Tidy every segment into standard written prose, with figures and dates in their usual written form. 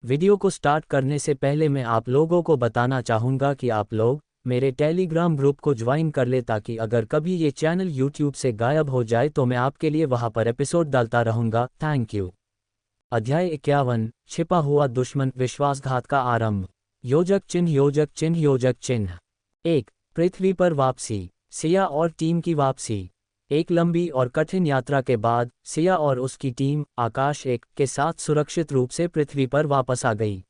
Video को start करने से पहले मैं आप लोगों को बताना चाहूँगा कि आप लोग मेरे टेलीग्राम ग्रुप को ज्वाइन कर ले, ताकि अगर कभी ये चैनल यूट्यूब से गायब हो जाए तो मैं आपके लिए वहाँ पर एपिसोड डालता रहूँगा। Thank you. अध्याय 51, छिपा हुआ दुश्मन, विश्वासघात का आरंभ। योजक चिन्ह योजक चिन्ह योजक चिन्ह। 1. पृथ्वी पर वापसी। सिया और टीम की वापसी। एक लंबी और कठिन यात्रा के बाद सिया और उसकी टीम आकाश 1 के साथ सुरक्षित रूप से पृथ्वी पर वापस आ गई।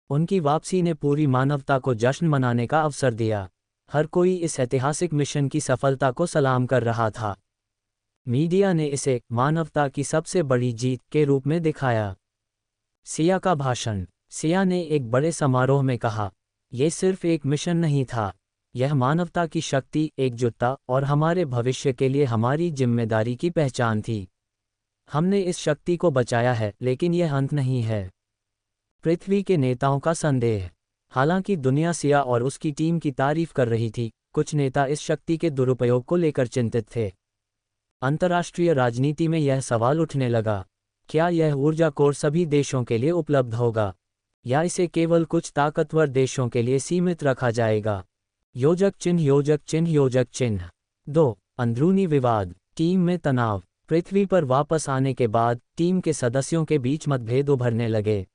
उनकी वापसी ने पूरी मानवता को जश्न मनाने का अवसर दिया। हर कोई इस ऐतिहासिक मिशन की सफलता को सलाम कर रहा था। मीडिया ने इसे मानवता की सबसे बड़ी जीत के रूप में दिखाया। सिया का भाषण। सिया ने एक बड़े समारोह में कहा, यह सिर्फ एक मिशन नहीं था, यह मानवता की शक्ति, एकजुटता और हमारे भविष्य के लिए हमारी जिम्मेदारी की पहचान थी। हमने इस शक्ति को बचाया है, लेकिन यह अंत नहीं है। पृथ्वी के नेताओं का संदेह। हालांकि दुनिया सिया और उसकी टीम की तारीफ कर रही थी, कुछ नेता इस शक्ति के दुरुपयोग को लेकर चिंतित थे। अंतर्राष्ट्रीय राजनीति में यह सवाल उठने लगा, क्या यह ऊर्जा कोर सभी देशों के लिए उपलब्ध होगा, या इसे केवल कुछ ताकतवर देशों के लिए सीमित रखा जाएगा। योजक चिन्ह योजक चिन्ह योजक चिन्ह। 2. अंदरूनी विवाद, टीम में तनाव। पृथ्वी पर वापस आने के बाद टीम के सदस्यों के बीच मतभेद उभरने लगे।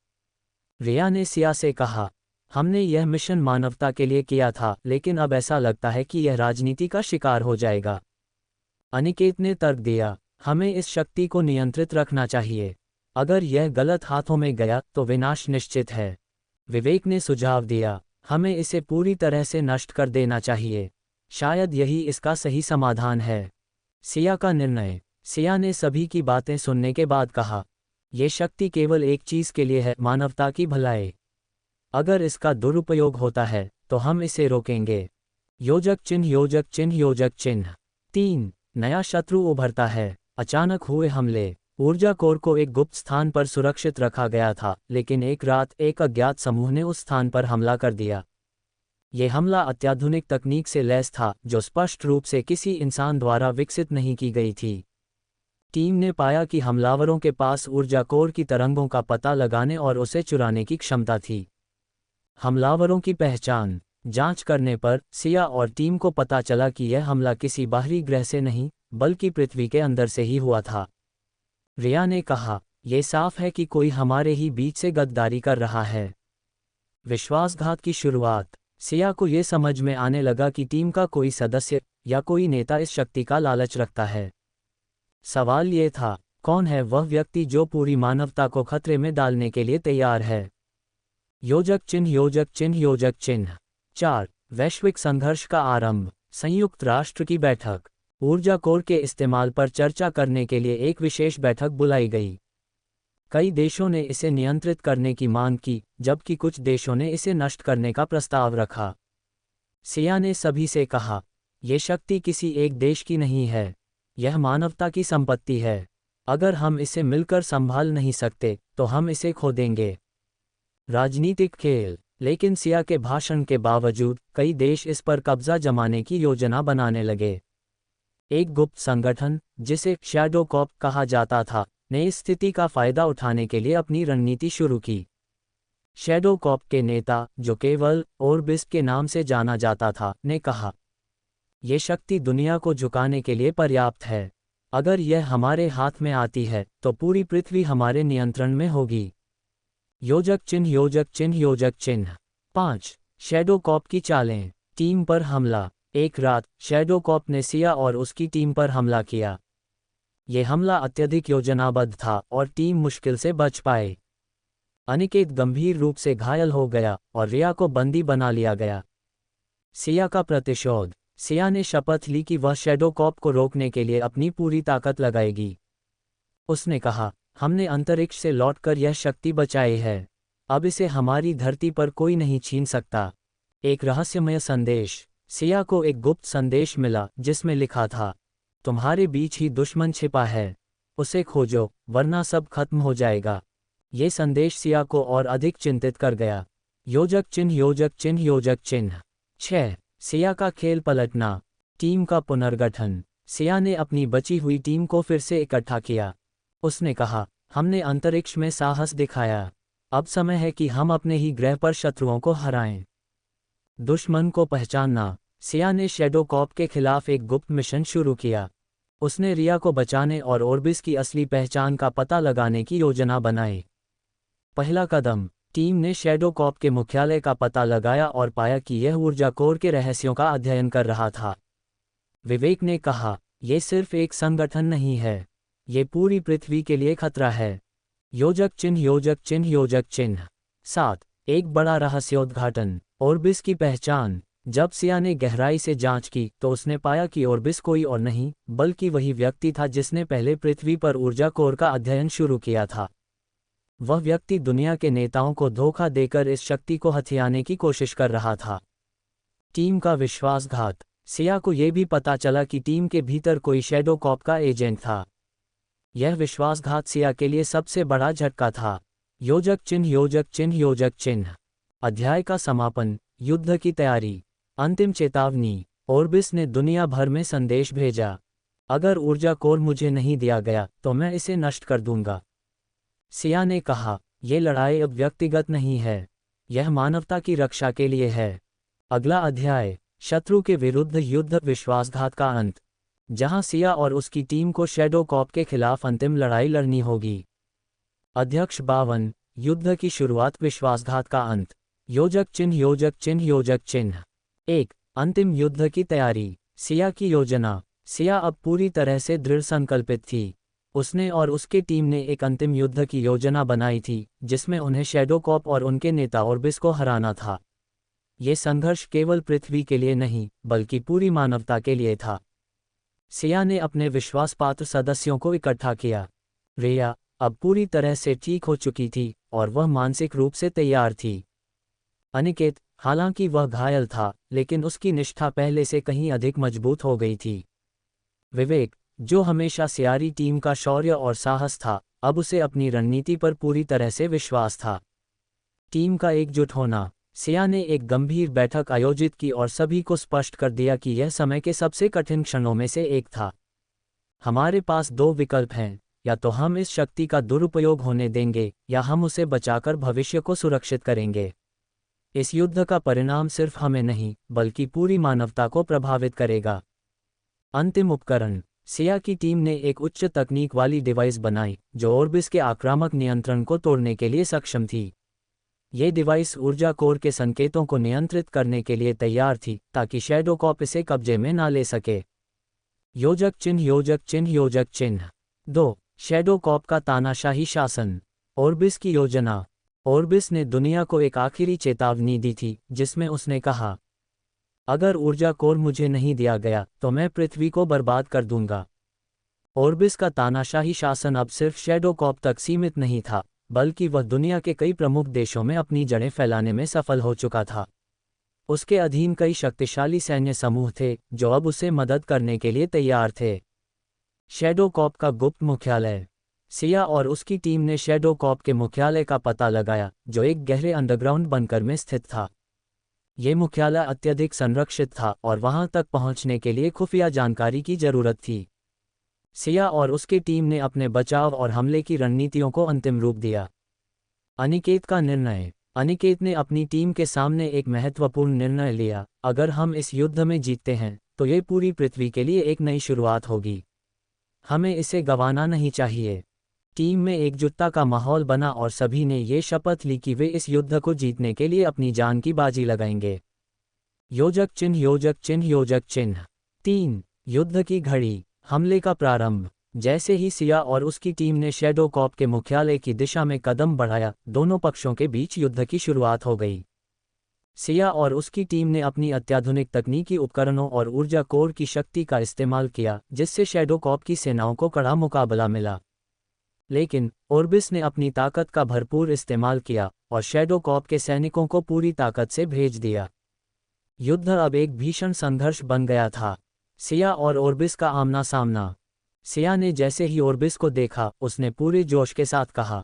रिया ने सिया से कहा, हमने यह मिशन मानवता के लिए किया था, लेकिन अब ऐसा लगता है कि यह राजनीति का शिकार हो जाएगा। अनिकेत ने तर्क दिया, हमें इस शक्ति को नियंत्रित रखना चाहिए। अगर यह गलत हाथों में गया तो विनाश निश्चित है। विवेक ने सुझाव दिया, हमें इसे पूरी तरह से नष्ट कर देना चाहिए। शायद यही इसका सही समाधान है। सिया का निर्णय। सिया ने सभी की बातें सुनने के बाद कहा, यह शक्ति केवल एक चीज के लिए है, मानवता की भलाई। अगर इसका दुरुपयोग होता है तो हम इसे रोकेंगे। योजक चिन्ह योजक चिन्ह योजक चिन्ह। 3. नया शत्रु उभरता है। अचानक हुए हमले। ऊर्जा कोर को एक गुप्त स्थान पर सुरक्षित रखा गया था, लेकिन एक रात एक अज्ञात समूह ने उस स्थान पर हमला कर दिया। ये हमला अत्याधुनिक तकनीक से लैस था, जो स्पष्ट रूप से किसी इंसान द्वारा विकसित नहीं की गई थी। टीम ने पाया कि हमलावरों के पास ऊर्जा कोर की तरंगों का पता लगाने और उसे चुराने की क्षमता थी। हमलावरों की पहचान। जांच करने पर सिया और टीम को पता चला कि यह हमला किसी बाहरी ग्रह से नहीं, बल्कि पृथ्वी के अंदर से ही हुआ था। रिया ने कहा, यह साफ है कि कोई हमारे ही बीच से गद्दारी कर रहा है। विश्वासघात की शुरुआत। सिया को यह समझ में आने लगा कि टीम का कोई सदस्य या कोई नेता इस शक्ति का लालच रखता है। सवाल यह था, कौन है वह व्यक्ति जो पूरी मानवता को खतरे में डालने के लिए तैयार है। योजक चिन्ह योजक चिन्ह योजक चिन्ह। 4. वैश्विक संघर्ष का आरंभ। संयुक्त राष्ट्र की बैठक। ऊर्जा कोर के इस्तेमाल पर चर्चा करने के लिए एक विशेष बैठक बुलाई गई। कई देशों ने इसे नियंत्रित करने की मांग की, जबकि कुछ देशों ने इसे नष्ट करने का प्रस्ताव रखा। सिया ने सभी से कहा, यह शक्ति किसी एक देश की नहीं है, यह मानवता की संपत्ति है। अगर हम इसे मिलकर संभाल नहीं सकते तो हम इसे खो देंगे। राजनीतिक खेल। लेकिन सिया के भाषण के बावजूद कई देश इस पर कब्जा जमाने की योजना बनाने लगे। एक गुप्त संगठन, जिसे शैडो कॉर्प कहा जाता था, ने इस स्थिति का फायदा उठाने के लिए अपनी रणनीति शुरू की। शैडो कॉर्प के नेता, जो केवल ओरबिस्ट के नाम से जाना जाता था, ने कहा, यह शक्ति दुनिया को झुकाने के लिए पर्याप्त है। अगर यह हमारे हाथ में आती है तो पूरी पृथ्वी हमारे नियंत्रण में होगी। योजक चिन्ह योजक चिन्ह योजक चिन्ह। 5. शैडो कॉर्प की चालें। टीम पर हमला। एक रात शैडो कॉर्प ने सिया और उसकी टीम पर हमला किया। यह हमला अत्यधिक योजनाबद्ध था और टीम मुश्किल से बच पाए। अनिकेत गंभीर रूप से घायल हो गया और रिया को बंदी बना लिया गया। सिया का प्रतिशोध। सिया ने शपथ ली कि वह शैडो कॉर्प को रोकने के लिए अपनी पूरी ताकत लगाएगी। उसने कहा, हमने अंतरिक्ष से लौटकर यह शक्ति बचाई है, अब इसे हमारी धरती पर कोई नहीं छीन सकता। एक रहस्यमय संदेश। सिया को एक गुप्त संदेश मिला जिसमें लिखा था, तुम्हारे बीच ही दुश्मन छिपा है, उसे खोजो वरना सब खत्म हो जाएगा। ये संदेश सिया को और अधिक चिंतित कर गया। योजक चिन्ह योजक चिन्ह योजक चिन्ह। 6. सिया का खेल पलटना। टीम का पुनर्गठन। सिया ने अपनी बची हुई टीम को फिर से इकट्ठा किया। उसने कहा, हमने अंतरिक्ष में साहस दिखाया, अब समय है कि हम अपने ही ग्रह पर शत्रुओं को हराएं। दुश्मन को पहचानना। सिया ने शैडो कॉप के खिलाफ एक गुप्त मिशन शुरू किया। उसने रिया को बचाने और ओर्बिस की असली पहचान का पता लगाने की योजना बनाई। पहला कदम, टीम ने शैडो कॉप के मुख्यालय का पता लगाया और पाया कि यह ऊर्जा कोर के रहस्यों का अध्ययन कर रहा था। विवेक ने कहा, यह सिर्फ एक संगठन नहीं है, ये पूरी पृथ्वी के लिए खतरा है। योजक चिन्ह योजक चिन्ह योजक चिन्ह। 7. एक बड़ा रहस्योद्घाटन। ओर्बिस की पहचान। जब सिया ने गहराई से जांच की तो उसने पाया कि ओर्बिस कोई और नहीं बल्कि वही व्यक्ति था जिसने पहले पृथ्वी पर ऊर्जा कोर का अध्ययन शुरू किया था। वह व्यक्ति दुनिया के नेताओं को धोखा देकर इस शक्ति को हथियाने की कोशिश कर रहा था। टीम का विश्वासघात। सिया को यह भी पता चला कि टीम के भीतर कोई शैडो कॉप का एजेंट था। यह विश्वासघात सिया के लिए सबसे बड़ा झटका था। योजक चिन्ह योजक चिन्ह योजक चिन्ह। अध्याय का समापन। युद्ध की तैयारी। अंतिम चेतावनी। ओर्बिस ने दुनिया भर में संदेश भेजा, अगर ऊर्जा कोर मुझे नहीं दिया गया तो मैं इसे नष्ट कर दूंगा। सिया ने कहा, यह लड़ाई अब व्यक्तिगत नहीं है, यह मानवता की रक्षा के लिए है। अगला अध्याय, शत्रु के विरुद्ध युद्ध, विश्वासघात का अंत, जहां सिया और उसकी टीम को शैडो कॉप के खिलाफ अंतिम लड़ाई लड़नी होगी। अध्यक्ष 52, युद्ध की शुरुआत, विश्वासघात का अंत। योजक चिन्ह योजक चिन्ह योजक चिन्ह। 1. अंतिम युद्ध की तैयारी। सिया की योजना। सिया अब पूरी तरह से दृढ़ संकल्पित थी। उसने और उसके टीम ने एक अंतिम युद्ध की योजना बनाई थी जिसमें उन्हें शैडो कॉप और उनके नेता ओर्बिस को हराना था। ये संघर्ष केवल पृथ्वी के लिए नहीं बल्कि पूरी मानवता के लिए था। सिया ने अपने विश्वासपात्र सदस्यों को इकट्ठा किया। रिया अब पूरी तरह से ठीक हो चुकी थी और वह मानसिक रूप से तैयार थी। अनिकेत, हालांकि वह घायल था लेकिन उसकी निष्ठा पहले से कहीं अधिक मजबूत हो गई थी। विवेक, जो हमेशा सियारी टीम का शौर्य और साहस था, अब उसे अपनी रणनीति पर पूरी तरह से विश्वास था। टीम का एकजुट होना। सिया ने एक गंभीर बैठक आयोजित की और सभी को स्पष्ट कर दिया कि यह समय के सबसे कठिन क्षणों में से एक था। हमारे पास 2 विकल्प हैं, या तो हम इस शक्ति का दुरुपयोग होने देंगे या हम उसे बचाकर भविष्य को सुरक्षित करेंगे। इस युद्ध का परिणाम सिर्फ हमें नहीं बल्कि पूरी मानवता को प्रभावित करेगा। अंतिम उपकरण। सिया की टीम ने एक उच्च तकनीक वाली डिवाइस बनाई जो ओर्बिस के आक्रामक नियंत्रण को तोड़ने के लिए सक्षम थी। ये डिवाइस ऊर्जा कोर के संकेतों को नियंत्रित करने के लिए तैयार थी ताकि शैडो कॉप इसे कब्जे में ना ले सके। योजक चिन्ह योजक चिन्ह योजक चिन्ह। 2. शैडो कॉप का तानाशाही शासन। ओर्बिस की योजना। ओर्बिस ने दुनिया को एक आखिरी चेतावनी दी थी जिसमें उसने कहा, अगर ऊर्जा कोर मुझे नहीं दिया गया तो मैं पृथ्वी को बर्बाद कर दूंगा। ओर्बिस का तानाशाही शासन अब सिर्फ शैडो कॉप तक सीमित नहीं था बल्कि वह दुनिया के कई प्रमुख देशों में अपनी जड़ें फैलाने में सफल हो चुका था। उसके अधीन कई शक्तिशाली सैन्य समूह थे जो अब उसे मदद करने के लिए तैयार थे। शैडो कॉप का गुप्त मुख्यालय। सिया और उसकी टीम ने शैडो कॉप के मुख्यालय का पता लगाया जो एक गहरे अंडरग्राउंड बंकर में स्थित था। ये मुख्यालय अत्यधिक संरक्षित था और वहां तक पहुंचने के लिए खुफिया जानकारी की जरूरत थी। सिया और उसकी टीम ने अपने बचाव और हमले की रणनीतियों को अंतिम रूप दिया। अनिकेत का निर्णय। अनिकेत ने अपनी टीम के सामने एक महत्वपूर्ण निर्णय लिया, अगर हम इस युद्ध में जीतते हैं तो ये पूरी पृथ्वी के लिए एक नई शुरुआत होगी। हमें इसे गंवाना नहीं चाहिए। टीम में एकजुटता का माहौल बना और सभी ने ये शपथ ली कि वे इस युद्ध को जीतने के लिए अपनी जान की बाजी लगाएंगे। योजक चिन्ह योजक चिन्ह योजक चिन्ह। 3. युद्ध की घड़ी। हमले का प्रारंभ। जैसे ही सिया और उसकी टीम ने शैडो कॉप के मुख्यालय की दिशा में कदम बढ़ाया, दोनों पक्षों के बीच युद्ध की शुरुआत हो गई। सिया और उसकी टीम ने अपनी अत्याधुनिक तकनीकी उपकरणों और ऊर्जा कोर की शक्ति का इस्तेमाल किया जिससे शैडो कॉप की सेनाओं को कड़ा मुकाबला मिला। लेकिन ओर्बिस ने अपनी ताकत का भरपूर इस्तेमाल किया और शैडो कॉप के सैनिकों को पूरी ताकत से भेज दिया। युद्ध अब एक भीषण संघर्ष बन गया था। सिया और ओर्बिस का आमना सामना। सिया ने जैसे ही ओर्बिस को देखा, उसने पूरे जोश के साथ कहा,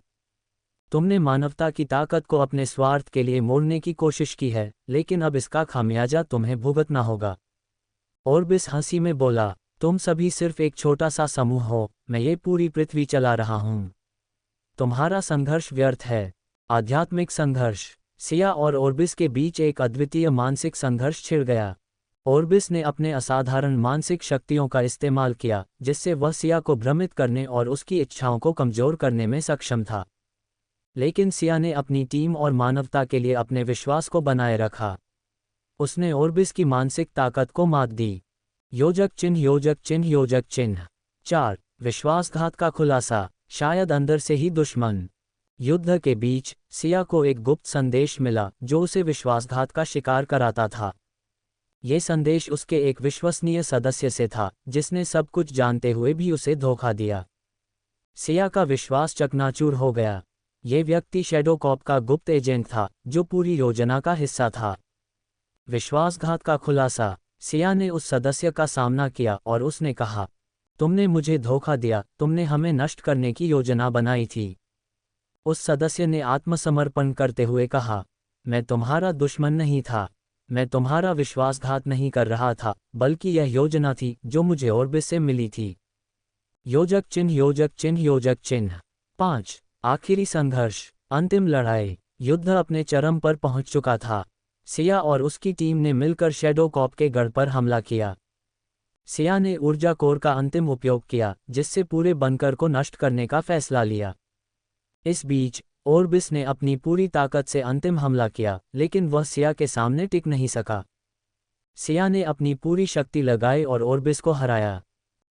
तुमने मानवता की ताकत को अपने स्वार्थ के लिए मोड़ने की कोशिश की है, लेकिन अब इसका खामियाजा तुम्हें भुगतना होगा। ओर्बिस हंसी में बोला, तुम सभी सिर्फ एक छोटा सा समूह हो, मैं ये पूरी पृथ्वी चला रहा हूं। तुम्हारा संघर्ष व्यर्थ है। आध्यात्मिक संघर्ष। सिया और ओर्बिस के बीच एक अद्वितीय मानसिक संघर्ष छिड़ गया। ओर्बिस ने अपने असाधारण मानसिक शक्तियों का इस्तेमाल किया, जिससे वह सिया को भ्रमित करने और उसकी इच्छाओं को कमजोर करने में सक्षम था। लेकिन सिया ने अपनी टीम और मानवता के लिए अपने विश्वास को बनाए रखा। उसने ओर्बिस की मानसिक ताकत को मात दी। योजक चिन्ह योजक चिन्ह योजक चिन्ह। 4. विश्वासघात का खुलासा, शायद अंदर से ही दुश्मन। युद्ध के बीच सिया को एक गुप्त संदेश मिला जो उसे विश्वासघात का शिकार कराता था। ये संदेश उसके एक विश्वसनीय सदस्य से था, जिसने सब कुछ जानते हुए भी उसे धोखा दिया। सिया का विश्वास चकनाचूर हो गया। ये व्यक्ति शैडो कॉर्प का गुप्त एजेंट था, जो पूरी योजना का हिस्सा था। विश्वासघात का खुलासा। सिया ने उस सदस्य का सामना किया और उसने कहा, तुमने मुझे धोखा दिया, तुमने हमें नष्ट करने की योजना बनाई थी। उस सदस्य ने आत्मसमर्पण करते हुए कहा, मैं तुम्हारा दुश्मन नहीं था, मैं तुम्हारा विश्वासघात नहीं कर रहा था, बल्कि यह योजना थी जो मुझे ओर्बिस से मिली थी। योजक चिन्ह योजक चिन्ह योजक चिन्ह। 5. आखिरी संघर्ष, अंतिम लड़ाई। युद्ध अपने चरम पर पहुंच चुका था। सिया और उसकी टीम ने मिलकर शैडो कॉर्प के गढ़ पर हमला किया। सिया ने ऊर्जा कोर का अंतिम उपयोग किया, जिससे पूरे बंकर को नष्ट करने का फैसला लिया। इस बीच ओर्बिस ने अपनी पूरी ताकत से अंतिम हमला किया, लेकिन वह सिया के सामने टिक नहीं सका। सिया ने अपनी पूरी शक्ति लगाई और ओर्बिस को हराया।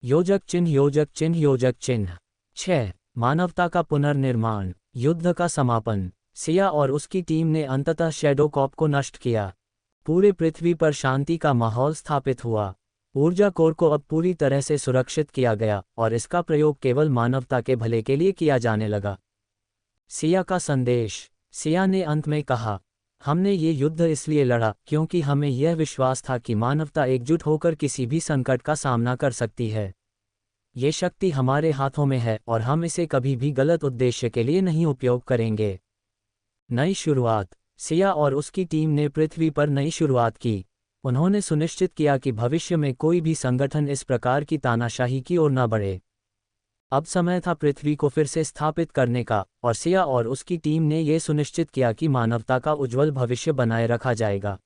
योजक चिन्ह योजक चिन्ह योजक चिन्ह। 6. मानवता का पुनर्निर्माण, युद्ध का समापन। सिया और उसकी टीम ने अंततः शैडो कॉर्प को नष्ट किया। पूरे पृथ्वी पर शांति का माहौल स्थापित हुआ। ऊर्जा कोर को अब पूरी तरह से सुरक्षित किया गया और इसका प्रयोग केवल मानवता के भले के लिए किया जाने लगा। सिया का संदेश। सिया ने अंत में कहा, हमने ये युद्ध इसलिए लड़ा क्योंकि हमें यह विश्वास था कि मानवता एकजुट होकर किसी भी संकट का सामना कर सकती है। ये शक्ति हमारे हाथों में है और हम इसे कभी भी गलत उद्देश्य के लिए नहीं उपयोग करेंगे। नई शुरुआत। सिया और उसकी टीम ने पृथ्वी पर नई शुरुआत की। उन्होंने सुनिश्चित किया कि भविष्य में कोई भी संगठन इस प्रकार की तानाशाही की ओर न बढ़े। अब समय था पृथ्वी को फिर से स्थापित करने का, और सिया और उसकी टीम ने यह सुनिश्चित किया कि मानवता का उज्जवल भविष्य बनाए रखा जाएगा।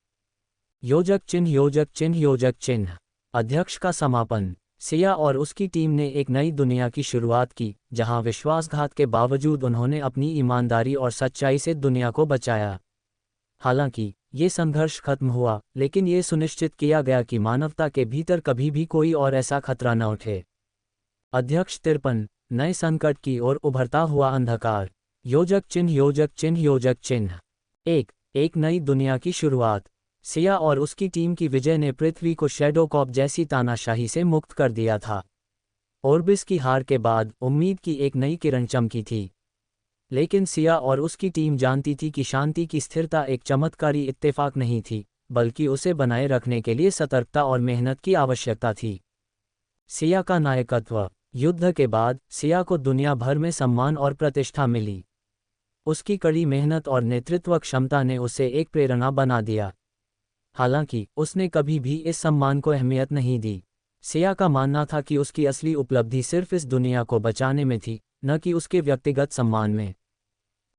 योजक चिन्ह योजक चिन्ह योजक चिन्ह। अध्यक्ष का समापन। सिया और उसकी टीम ने एक नई दुनिया की शुरुआत की, जहां विश्वासघात के बावजूद उन्होंने अपनी ईमानदारी और सच्चाई से दुनिया को बचाया। हालांकि ये संघर्ष खत्म हुआ, लेकिन ये सुनिश्चित किया गया कि मानवता के भीतर कभी भी कोई और ऐसा खतरा न उठे। अध्यक्ष 53। नए संकट की ओर उभरता हुआ अंधकार। योजक चिन्ह योजक चिन्ह योजक चिन्ह। 1. एक नई दुनिया की शुरुआत। सिया और उसकी टीम की विजय ने पृथ्वी को शैडो कॉर्प जैसी तानाशाही से मुक्त कर दिया था। ओर्बिस की हार के बाद उम्मीद की एक नई किरण चमकी थी। लेकिन सिया और उसकी टीम जानती थी कि शांति की स्थिरता एक चमत्कारी इत्तेफाक नहीं थी, बल्कि उसे बनाए रखने के लिए सतर्कता और मेहनत की आवश्यकता थी। सिया का नायकत्व। युद्ध के बाद सिया को दुनिया भर में सम्मान और प्रतिष्ठा मिली। उसकी कड़ी मेहनत और नेतृत्व क्षमता ने उसे एक प्रेरणा बना दिया। हालांकि उसने कभी भी इस सम्मान को अहमियत नहीं दी। सिया का मानना था कि उसकी असली उपलब्धि सिर्फ इस दुनिया को बचाने में थी, न कि उसके व्यक्तिगत सम्मान में।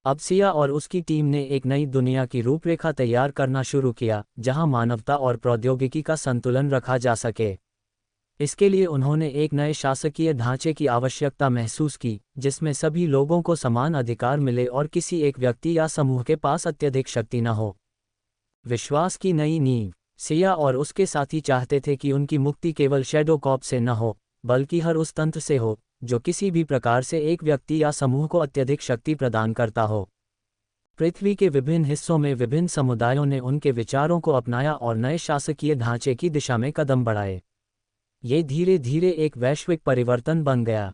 अब सिया और उसकी टीम ने एक नई दुनिया की रूपरेखा तैयार करना शुरू किया, जहां मानवता और प्रौद्योगिकी का संतुलन रखा जा सके। इसके लिए उन्होंने एक नए शासकीय ढांचे की आवश्यकता महसूस की, जिसमें सभी लोगों को समान अधिकार मिले और किसी एक व्यक्ति या समूह के पास अत्यधिक शक्ति न हो। विश्वास की नई नींव। सिया और उसके साथी चाहते थे कि उनकी मुक्ति केवल शैडो कॉर्प से न हो, बल्कि हर उस तंत्र से हो जो किसी भी प्रकार से एक व्यक्ति या समूह को अत्यधिक शक्ति प्रदान करता हो। पृथ्वी के विभिन्न हिस्सों में विभिन्न समुदायों ने उनके विचारों को अपनाया और नए शासकीय ढांचे की दिशा में कदम बढ़ाए। ये धीरे धीरे एक वैश्विक परिवर्तन बन गया।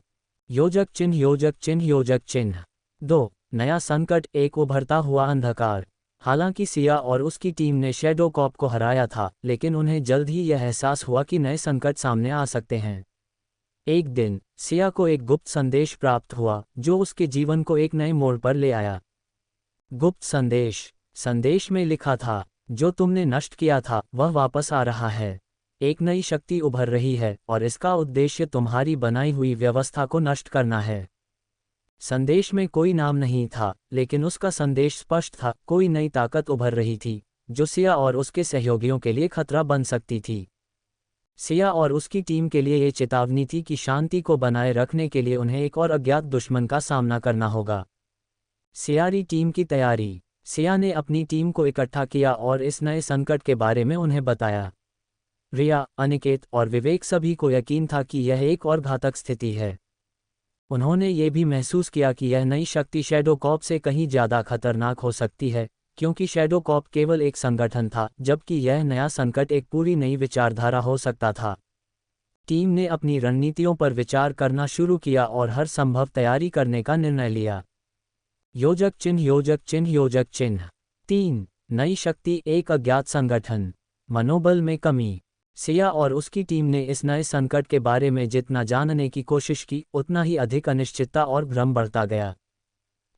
योजक चिन्ह योजक चिन्ह योजक चिन्ह। 2. नया संकट, एक उभरता हुआ अंधकार। हालांकि सिया और उसकी टीम ने शैडो कॉर्प को हराया था, लेकिन उन्हें जल्द ही यह एहसास हुआ कि नए संकट सामने आ सकते हैं। एक दिन सिया को एक गुप्त संदेश प्राप्त हुआ, जो उसके जीवन को एक नए मोड़ पर ले आया। गुप्त संदेश। संदेश में लिखा था, जो तुमने नष्ट किया था वह वापस आ रहा है। एक नई शक्ति उभर रही है और इसका उद्देश्य तुम्हारी बनाई हुई व्यवस्था को नष्ट करना है। संदेश में कोई नाम नहीं था, लेकिन उसका संदेश स्पष्ट था, कोई नई ताकत उभर रही थी, जो सिया और उसके सहयोगियों के लिए खतरा बन सकती थी। सिया और उसकी टीम के लिए ये चेतावनी थी कि शांति को बनाए रखने के लिए उन्हें एक और अज्ञात दुश्मन का सामना करना होगा। सियारी टीम की तैयारी। सिया ने अपनी टीम को इकट्ठा किया और इस नए संकट के बारे में उन्हें बताया। रिया, अनिकेत और विवेक सभी को यकीन था कि यह एक और घातक स्थिति है। उन्होंने ये भी महसूस किया कि यह नई शक्ति शैडो कॉर्प से कहीं ज़्यादा खतरनाक हो सकती है, क्योंकि शैडो कॉर्प केवल एक संगठन था, जबकि यह नया संकट एक पूरी नई विचारधारा हो सकता था। टीम ने अपनी रणनीतियों पर विचार करना शुरू किया और हर संभव तैयारी करने का निर्णय लिया। योजक चिन्ह योजक चिन्ह योजक चिन्ह 3। नई शक्ति एक अज्ञात संगठन। मनोबल में कमी। सिया और उसकी टीम ने इस नए संकट के बारे में जितना जानने की कोशिश की, उतना ही अधिक अनिश्चितता और भ्रम बढ़ता गया।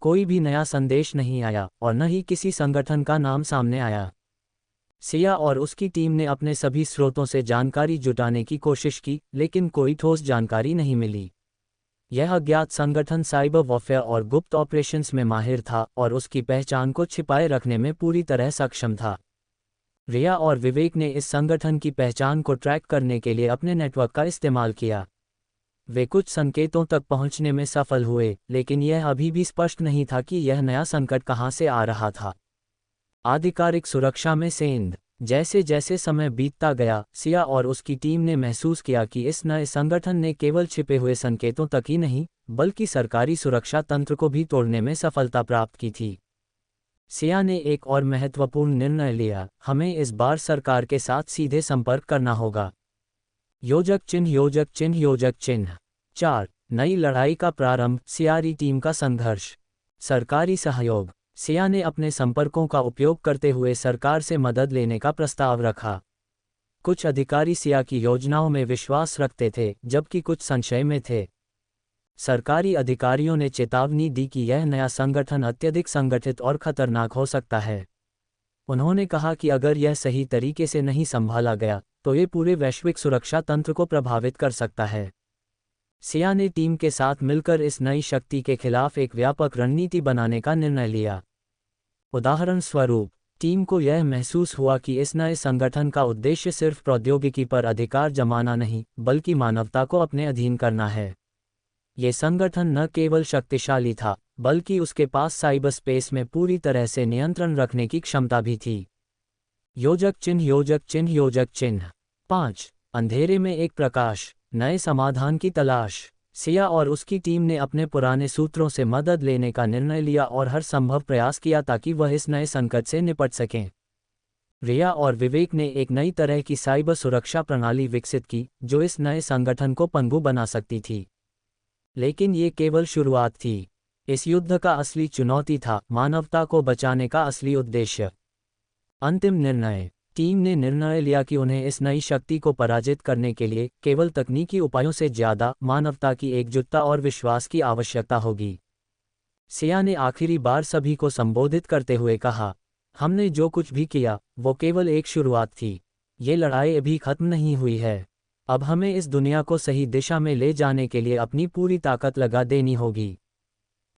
कोई भी नया संदेश नहीं आया और न ही किसी संगठन का नाम सामने आया। सिया और उसकी टीम ने अपने सभी स्रोतों से जानकारी जुटाने की कोशिश की, लेकिन कोई ठोस जानकारी नहीं मिली। यह अज्ञात संगठन साइबर वॉरफेयर और गुप्त ऑपरेशंस में माहिर था और उसकी पहचान को छिपाए रखने में पूरी तरह सक्षम था। रिया और विवेक ने इस संगठन की पहचान को ट्रैक करने के लिए अपने नेटवर्क का इस्तेमाल किया। वे कुछ संकेतों तक पहुंचने में सफल हुए, लेकिन यह अभी भी स्पष्ट नहीं था कि यह नया संकट कहां से आ रहा था। आधिकारिक सुरक्षा में सेंध। जैसे जैसे समय बीतता गया, सिया और उसकी टीम ने महसूस किया कि इस नए संगठन ने केवल छिपे हुए संकेतों तक ही नहीं, बल्कि सरकारी सुरक्षा तंत्र को भी तोड़ने में सफलता प्राप्त की थी। सिया ने एक और महत्वपूर्ण निर्णय लिया, हमें इस बार सरकार के साथ सीधे संपर्क करना होगा। योजक चिन्ह योजक चिन्ह योजक चिन्ह 4। नई लड़ाई का प्रारंभ। सियारी टीम का संघर्ष। सरकारी सहयोग। सिया ने अपने संपर्कों का उपयोग करते हुए सरकार से मदद लेने का प्रस्ताव रखा। कुछ अधिकारी सिया की योजनाओं में विश्वास रखते थे, जबकि कुछ संशय में थे। सरकारी अधिकारियों ने चेतावनी दी कि यह नया संगठन अत्यधिक संगठित और खतरनाक हो सकता है। उन्होंने कहा कि अगर यह सही तरीके से नहीं संभाला गया, तो ये पूरे वैश्विक सुरक्षा तंत्र को प्रभावित कर सकता है। सिया ने टीम के साथ मिलकर इस नई शक्ति के खिलाफ एक व्यापक रणनीति बनाने का निर्णय लिया। उदाहरण स्वरूप, टीम को यह महसूस हुआ कि इस नए संगठन का उद्देश्य सिर्फ प्रौद्योगिकी पर अधिकार जमाना नहीं, बल्कि मानवता को अपने अधीन करना है। ये संगठन न केवल शक्तिशाली था, बल्कि उसके पास साइबर स्पेस में पूरी तरह से नियंत्रण रखने की क्षमता भी थी। योजक चिन्ह योजक चिन्ह योजक चिन्ह 5। अंधेरे में एक प्रकाश। नए समाधान की तलाश। सिया और उसकी टीम ने अपने पुराने सूत्रों से मदद लेने का निर्णय लिया और हर संभव प्रयास किया ताकि वह इस नए संकट से निपट सकें। रिया और विवेक ने एक नई तरह की साइबर सुरक्षा प्रणाली विकसित की, जो इस नए संगठन को पनगु बना सकती थी। लेकिन ये केवल शुरुआत थी। इस युद्ध का असली चुनौती था मानवता को बचाने का असली उद्देश्य। अंतिम निर्णय। टीम ने निर्णय लिया कि उन्हें इस नई शक्ति को पराजित करने के लिए केवल तकनीकी उपायों से ज़्यादा मानवता की एकजुटता और विश्वास की आवश्यकता होगी। सिया ने आखिरी बार सभी को संबोधित करते हुए कहा, हमने जो कुछ भी किया, वो केवल एक शुरुआत थी। ये लड़ाई अभी खत्म नहीं हुई है। अब हमें इस दुनिया को सही दिशा में ले जाने के लिए अपनी पूरी ताकत लगा देनी होगी।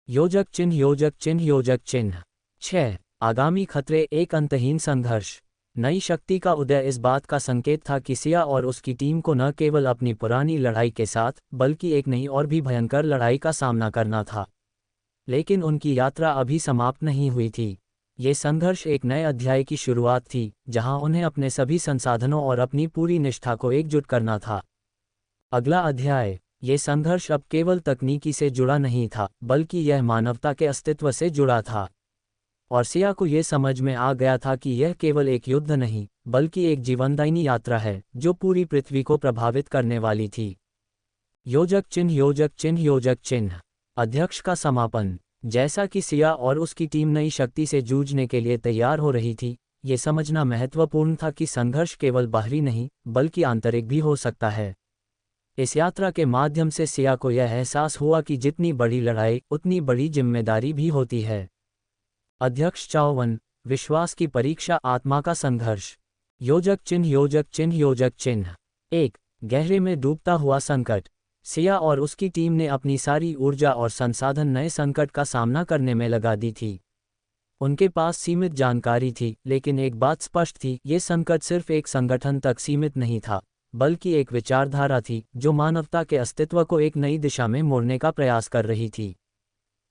योजक चिन्ह योजक चिन्ह योजक चिन्ह 6। आगामी खतरे एक अंतहीन संघर्ष। नई शक्ति का उदय इस बात का संकेत था कि सिया और उसकी टीम को न केवल अपनी पुरानी लड़ाई के साथ, बल्कि एक नई और भी भयंकर लड़ाई का सामना करना था। लेकिन उनकी यात्रा अभी समाप्त नहीं हुई थी। ये संघर्ष एक नए अध्याय की शुरुआत थी, जहां उन्हें अपने सभी संसाधनों और अपनी पूरी निष्ठा को एकजुट करना था। अगला अध्याय। ये संघर्ष अब केवल तकनीकी से जुड़ा नहीं था, बल्कि यह मानवता के अस्तित्व से जुड़ा था। और सिया को यह समझ में आ गया था कि यह केवल एक युद्ध नहीं, बल्कि एक जीवनदायिनी यात्रा है, जो पूरी पृथ्वी को प्रभावित करने वाली थी। योजक चिन्ह योजक चिन्ह योजक चिन्ह अध्यक्ष का समापन। जैसा कि सिया और उसकी टीम नई शक्ति से जूझने के लिए तैयार हो रही थी, ये समझना महत्वपूर्ण था कि संघर्ष केवल बाहरी नहीं, बल्कि आंतरिक भी हो सकता है। इस यात्रा के माध्यम से सिया को यह एहसास हुआ कि जितनी बड़ी लड़ाई, उतनी बड़ी जिम्मेदारी भी होती है। अध्यक्ष 54। विश्वास की परीक्षा आत्मा का संघर्ष। योजक चिन्ह योजक चिन्ह योजक चिन्ह 1। गहरे में डूबता हुआ संकट। सिया और उसकी टीम ने अपनी सारी ऊर्जा और संसाधन नए संकट का सामना करने में लगा दी थी। उनके पास सीमित जानकारी थी, लेकिन एक बात स्पष्ट थी, ये संकट सिर्फ एक संगठन तक सीमित नहीं था, बल्कि एक विचारधारा थी जो मानवता के अस्तित्व को एक नई दिशा में मोड़ने का प्रयास कर रही थी।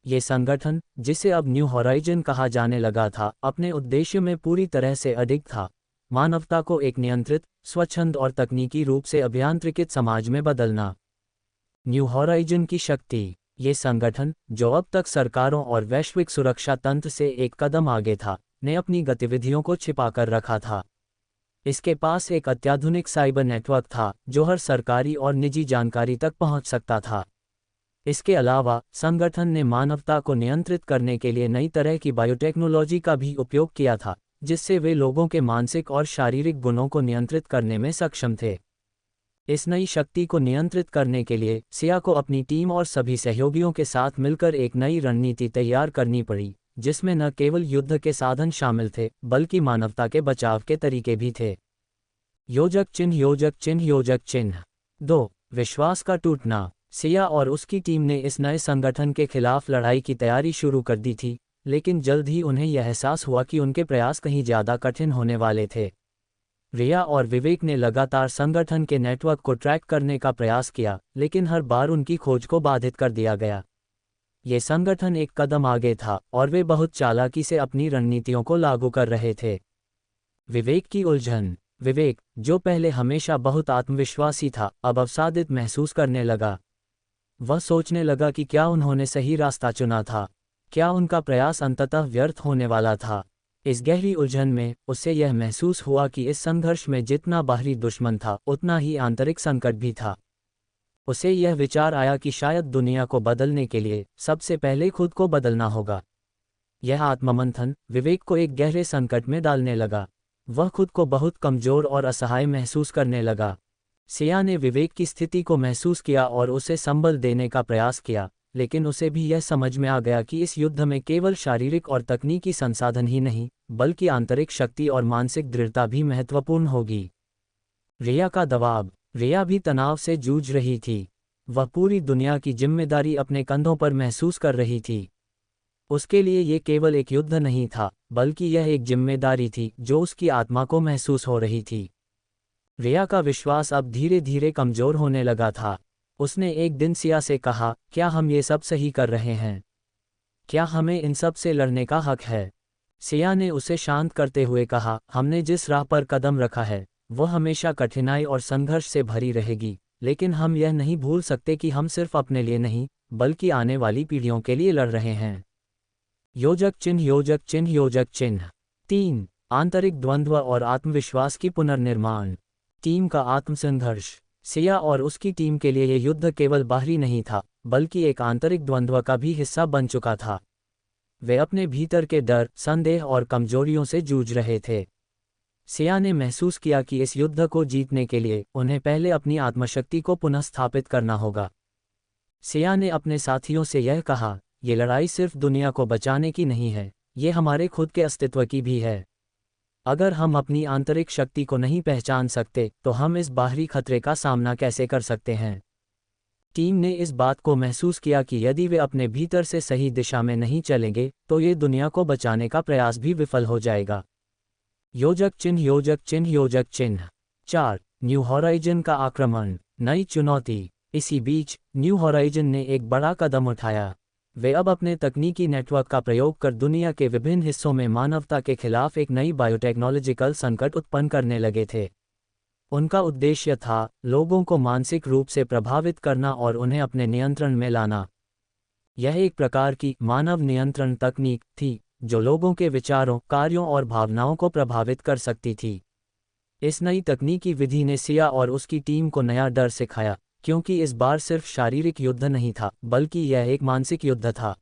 ये संगठन, जिसे अब न्यू होराइजन कहा जाने लगा था, अपने उद्देश्य में पूरी तरह से अडिग था: मानवता को एक नियंत्रित, स्वच्छंद और तकनीकी रूप से अभियांत्रिकित समाज में बदलना। न्यू होराइजन की शक्ति। ये संगठन, जो अब तक सरकारों और वैश्विक सुरक्षा तंत्र से एक कदम आगे था, ने अपनी गतिविधियों को छिपाकर रखा था। इसके पास एक अत्याधुनिक साइबर नेटवर्क था जो हर सरकारी और निजी जानकारी तक पहुंच सकता था। इसके अलावा संगठन ने मानवता को नियंत्रित करने के लिए नई तरह की बायोटेक्नोलॉजी का भी उपयोग किया था, जिससे वे लोगों के मानसिक और शारीरिक गुणों को नियंत्रित करने में सक्षम थे। इस नई शक्ति को नियंत्रित करने के लिए सिया को अपनी टीम और सभी सहयोगियों के साथ मिलकर एक नई रणनीति तैयार करनी पड़ी, जिसमें न केवल युद्ध के साधन शामिल थे, बल्कि मानवता के बचाव के तरीके भी थे। योजक चिन्ह। योजक चिन्ह। योजक चिन्ह 2. विश्वास का टूटना। सिया और उसकी टीम ने इस नए संगठन के खिलाफ लड़ाई की तैयारी शुरू कर दी थी, लेकिन जल्द ही उन्हें यह एहसास हुआ कि उनके प्रयास कहीं ज़्यादा कठिन होने वाले थे। रिया और विवेक ने लगातार संगठन के नेटवर्क को ट्रैक करने का प्रयास किया, लेकिन हर बार उनकी खोज को बाधित कर दिया गया। ये संगठन एक कदम आगे था और वे बहुत चालाकी से अपनी रणनीतियों को लागू कर रहे थे। विवेक की उलझन। विवेक, जो पहले हमेशा बहुत आत्मविश्वासी था, अब अवसादित महसूस करने लगा। वह सोचने लगा कि क्या उन्होंने सही रास्ता चुना था, क्या उनका प्रयास अंततः व्यर्थ होने वाला था। इस गहरी उलझन में उसे यह महसूस हुआ कि इस संघर्ष में जितना बाहरी दुश्मन था, उतना ही आंतरिक संकट भी था। उसे यह विचार आया कि शायद दुनिया को बदलने के लिए सबसे पहले खुद को बदलना होगा। यह आत्ममंथन विवेक को एक गहरे संकट में डालने लगा। वह खुद को बहुत कमजोर और असहाय महसूस करने लगा। सिया ने विवेक की स्थिति को महसूस किया और उसे संबल देने का प्रयास किया, लेकिन उसे भी यह समझ में आ गया कि इस युद्ध में केवल शारीरिक और तकनीकी संसाधन ही नहीं, बल्कि आंतरिक शक्ति और मानसिक दृढ़ता भी महत्वपूर्ण होगी। रिया का दबाव। रिया भी तनाव से जूझ रही थी। वह पूरी दुनिया की जिम्मेदारी अपने कंधों पर महसूस कर रही थी। उसके लिए ये केवल एक युद्ध नहीं था, बल्कि यह एक जिम्मेदारी थी जो उसकी आत्मा को महसूस हो रही थी। रिया का विश्वास अब धीरे धीरे कमजोर होने लगा था। उसने एक दिन सिया से कहा, क्या हम ये सब सही कर रहे हैं? क्या हमें इन सब से लड़ने का हक है? सिया ने उसे शांत करते हुए कहा, हमने जिस राह पर कदम रखा है वह हमेशा कठिनाई और संघर्ष से भरी रहेगी, लेकिन हम यह नहीं भूल सकते कि हम सिर्फ अपने लिए नहीं, बल्कि आने वाली पीढ़ियों के लिए लड़ रहे हैं। योजक चिन्ह। योजक चिन्ह। योजक चिन्ह 3. आंतरिक द्वंद्व और आत्मविश्वास की पुनर्निर्माण। टीम का आत्मसंघर्ष। सिया और उसकी टीम के लिए यह युद्ध केवल बाहरी नहीं था, बल्कि एक आंतरिक द्वंद्व का भी हिस्सा बन चुका था। वे अपने भीतर के डर, संदेह और कमजोरियों से जूझ रहे थे। सिया ने महसूस किया कि इस युद्ध को जीतने के लिए उन्हें पहले अपनी आत्मशक्ति को पुनः स्थापित करना होगा। सिया ने अपने साथियों से यह कहा, ये लड़ाई सिर्फ दुनिया को बचाने की नहीं है, ये हमारे खुद के अस्तित्व की भी है। अगर हम अपनी आंतरिक शक्ति को नहीं पहचान सकते, तो हम इस बाहरी खतरे का सामना कैसे कर सकते हैं? टीम ने इस बात को महसूस किया कि यदि वे अपने भीतर से सही दिशा में नहीं चलेंगे, तो ये दुनिया को बचाने का प्रयास भी विफल हो जाएगा। योजक चिन्ह। योजक चिन्ह। योजक चिन्ह 4. न्यू होराइजन का आक्रमण। नई चुनौती। इसी बीच न्यू होराइजन ने एक बड़ा कदम उठाया। वे अब अपने तकनीकी नेटवर्क का प्रयोग कर दुनिया के विभिन्न हिस्सों में मानवता के खिलाफ एक नई बायोटेक्नोलॉजिकल संकट उत्पन्न करने लगे थे। उनका उद्देश्य था लोगों को मानसिक रूप से प्रभावित करना और उन्हें अपने नियंत्रण में लाना। यह एक प्रकार की मानव नियंत्रण तकनीक थी जो लोगों के विचारों, कार्यों और भावनाओं को प्रभावित कर सकती थी। इस नई तकनीकी विधि ने सिया और उसकी टीम को नया डर सिखाया, क्योंकि इस बार सिर्फ शारीरिक युद्ध नहीं था, बल्कि यह एक मानसिक युद्ध था।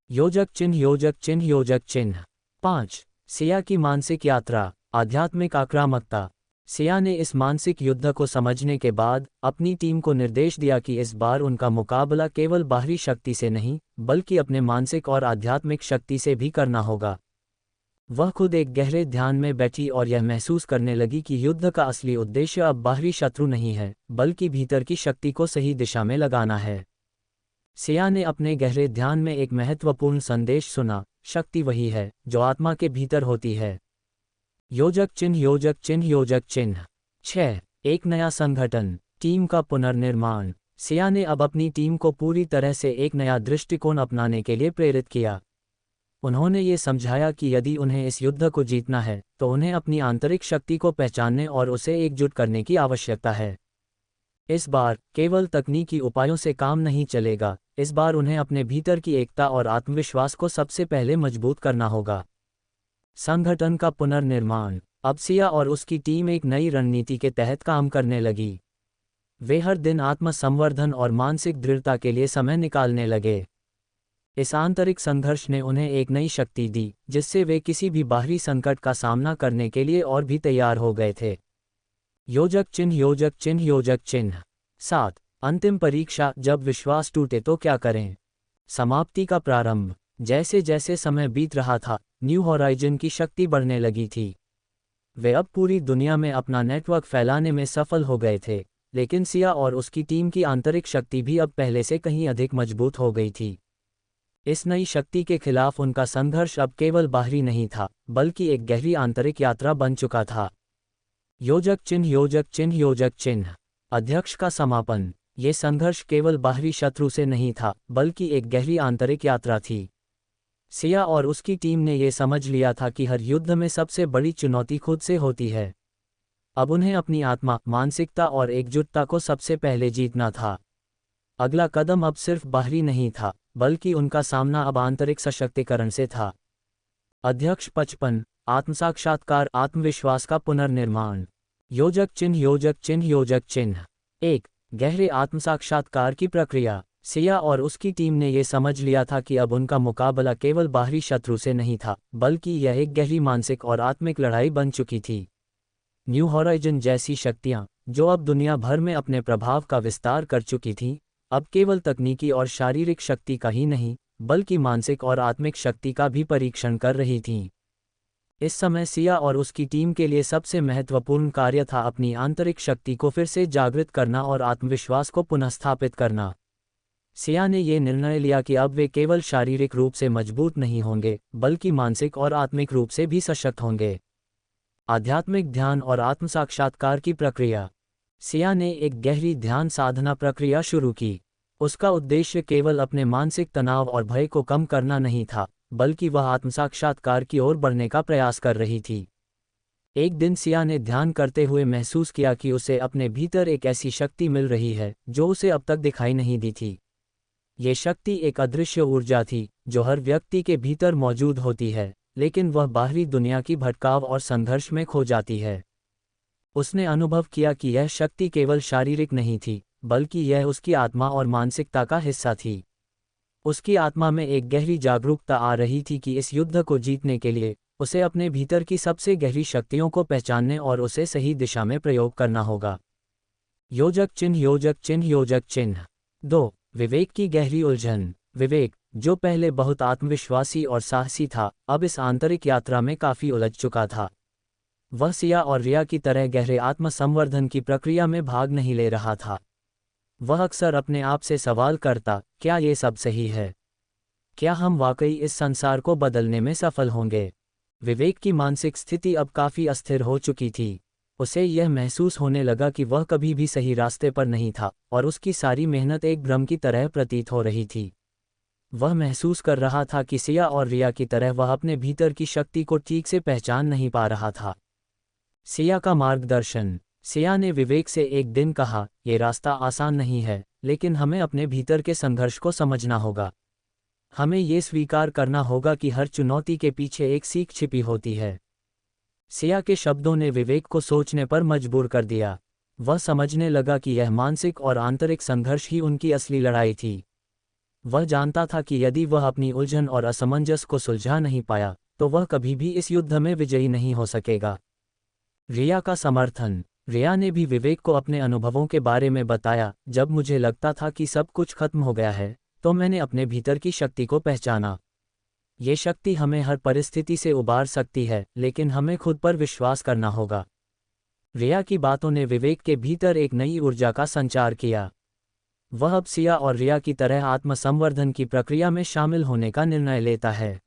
योजक चिन्ह। योजक चिन्ह। योजक चिन्ह 5. सिया की मानसिक यात्रा। आध्यात्मिक आक्रामकता। सिया ने इस मानसिक युद्ध को समझने के बाद अपनी टीम को निर्देश दिया कि इस बार उनका मुकाबला केवल बाहरी शक्ति से नहीं, बल्कि अपने मानसिक और आध्यात्मिक शक्ति से भी करना होगा। वह खुद एक गहरे ध्यान में बैठी और यह महसूस करने लगी कि युद्ध का असली उद्देश्य अब बाहरी शत्रु नहीं है, बल्कि भीतर की शक्ति को सही दिशा में लगाना है। सिया ने अपने गहरे ध्यान में एक महत्वपूर्ण संदेश सुना, शक्ति वही है जो आत्मा के भीतर होती है। योजक चिन्ह योजक चिन्ह योजक चिन्ह 6। एक नया संगठन, टीम का पुनर्निर्माण। सिया ने अब अपनी टीम को पूरी तरह से एक नया दृष्टिकोण अपनाने के लिए प्रेरित किया। उन्होंने ये समझाया कि यदि उन्हें इस युद्ध को जीतना है तो उन्हें अपनी आंतरिक शक्ति को पहचानने और उसे एकजुट करने की आवश्यकता है। इस बार केवल तकनीकी उपायों से काम नहीं चलेगा, इस बार उन्हें अपने भीतर की एकता और आत्मविश्वास को सबसे पहले मजबूत करना होगा। संगठन का पुनर्निर्माण। अब सिया और उसकी टीम एक नई रणनीति के तहत काम करने लगी। वे हर दिन आत्मसंवर्धन और मानसिक दृढ़ता के लिए समय निकालने लगे। इस आंतरिक संघर्ष ने उन्हें एक नई शक्ति दी, जिससे वे किसी भी बाहरी संकट का सामना करने के लिए और भी तैयार हो गए थे। योजक चिन्ह योजक चिन्ह योजक चिन्ह 7। अंतिम परीक्षा, जब विश्वास टूटे तो क्या करें। समाप्ति का प्रारंभ। जैसे जैसे समय बीत रहा था, न्यू होराइजन की शक्ति बढ़ने लगी थी। वे अब पूरी दुनिया में अपना नेटवर्क फैलाने में सफल हो गए थे, लेकिन सिया और उसकी टीम की आंतरिक शक्ति भी अब पहले से कहीं अधिक मजबूत हो गई थी। इस नई शक्ति के खिलाफ उनका संघर्ष अब केवल बाहरी नहीं था, बल्कि एक गहरी आंतरिक यात्रा बन चुका था। योजक चिन्ह योजक चिन्ह योजक चिन्ह अध्यक्ष का समापन। ये संघर्ष केवल बाहरी शत्रु से नहीं था, बल्कि एक गहरी आंतरिक यात्रा थी। सिया और उसकी टीम ने ये समझ लिया था कि हर युद्ध में सबसे बड़ी चुनौती खुद से होती है। अब उन्हें अपनी आत्मा, मानसिकता और एकजुटता को सबसे पहले जीतना था। अगला कदम अब सिर्फ बाहरी नहीं था, बल्कि उनका सामना अब आंतरिक सशक्तिकरण से था। अध्यक्ष 55। आत्मसाक्षात्कार, आत्मविश्वास का पुनर्निर्माण। योजक चिन्ह योजक चिन्ह योजक चिन्ह 1। गहरे आत्मसाक्षात्कार की प्रक्रिया। सिया और उसकी टीम ने यह समझ लिया था कि अब उनका मुकाबला केवल बाहरी शत्रु से नहीं था, बल्कि यह एक गहरी मानसिक और आत्मिक लड़ाई बन चुकी थी। न्यू होराइजन जैसी शक्तियां, जो अब दुनिया भर में अपने प्रभाव का विस्तार कर चुकी थीं, अब केवल तकनीकी और शारीरिक शक्ति का ही नहीं, बल्कि मानसिक और आत्मिक शक्ति का भी परीक्षण कर रही थीं। इस समय सिया और उसकी टीम के लिए सबसे महत्वपूर्ण कार्य था अपनी आंतरिक शक्ति को फिर से जागृत करना और आत्मविश्वास को पुनःस्थापित करना। सिया ने यह निर्णय लिया कि अब वे केवल शारीरिक रूप से मजबूत नहीं होंगे, बल्कि मानसिक और आत्मिक रूप से भी सशक्त होंगे। आध्यात्मिक ध्यान और आत्मसाक्षात्कार की प्रक्रिया। सिया ने एक गहरी ध्यान साधना प्रक्रिया शुरू की। उसका उद्देश्य केवल अपने मानसिक तनाव और भय को कम करना नहीं था, बल्कि वह आत्मसाक्षात्कार की ओर बढ़ने का प्रयास कर रही थी। एक दिन सिया ने ध्यान करते हुए महसूस किया कि उसे अपने भीतर एक ऐसी शक्ति मिल रही है जो उसे अब तक दिखाई नहीं दी थी। ये शक्ति एक अदृश्य ऊर्जा थी जो हर व्यक्ति के भीतर मौजूद होती है, लेकिन वह बाहरी दुनिया की भटकाव और संघर्ष में खो जाती है। उसने अनुभव किया कि यह शक्ति केवल शारीरिक नहीं थी, बल्कि यह उसकी आत्मा और मानसिकता का हिस्सा थी। उसकी आत्मा में एक गहरी जागरूकता आ रही थी कि इस युद्ध को जीतने के लिए उसे अपने भीतर की सबसे गहरी शक्तियों को पहचानने और उसे सही दिशा में प्रयोग करना होगा। योजक चिन्ह योजक चिन्ह योजक चिन्ह 2। विवेक की गहरी उलझन। विवेक, जो पहले बहुत आत्मविश्वासी और साहसी था, अब इस आंतरिक यात्रा में काफी उलझ चुका था। वह सिया और रिया की तरह गहरे आत्मसंवर्धन की प्रक्रिया में भाग नहीं ले रहा था। वह अक्सर अपने आप से सवाल करता, क्या ये सब सही है? क्या हम वाकई इस संसार को बदलने में सफल होंगे? विवेक की मानसिक स्थिति अब काफी अस्थिर हो चुकी थी। उसे यह महसूस होने लगा कि वह कभी भी सही रास्ते पर नहीं था और उसकी सारी मेहनत एक भ्रम की तरह प्रतीत हो रही थी। वह महसूस कर रहा था कि सिया और रिया की तरह वह अपने भीतर की शक्ति को ठीक से पहचान नहीं पा रहा था। सिया का मार्गदर्शन। सिया ने विवेक से एक दिन कहा, ये रास्ता आसान नहीं है, लेकिन हमें अपने भीतर के संघर्ष को समझना होगा। हमें ये स्वीकार करना होगा कि हर चुनौती के पीछे एक सीख छिपी होती है। सिया के शब्दों ने विवेक को सोचने पर मजबूर कर दिया। वह समझने लगा कि यह मानसिक और आंतरिक संघर्ष ही उनकी असली लड़ाई थी। वह जानता था कि यदि वह अपनी उलझन और असमंजस को सुलझा नहीं पाया, तो वह कभी भी इस युद्ध में विजयी नहीं हो सकेगा। रिया का समर्थन। रिया ने भी विवेक को अपने अनुभवों के बारे में बताया। जब मुझे लगता था कि सब कुछ खत्म हो गया है, तो मैंने अपने भीतर की शक्ति को पहचाना। ये शक्ति हमें हर परिस्थिति से उबार सकती है, लेकिन हमें खुद पर विश्वास करना होगा। रिया की बातों ने विवेक के भीतर एक नई ऊर्जा का संचार किया। वह अब सिया और रिया की तरह आत्मसंवर्धन की प्रक्रिया में शामिल होने का निर्णय लेता है।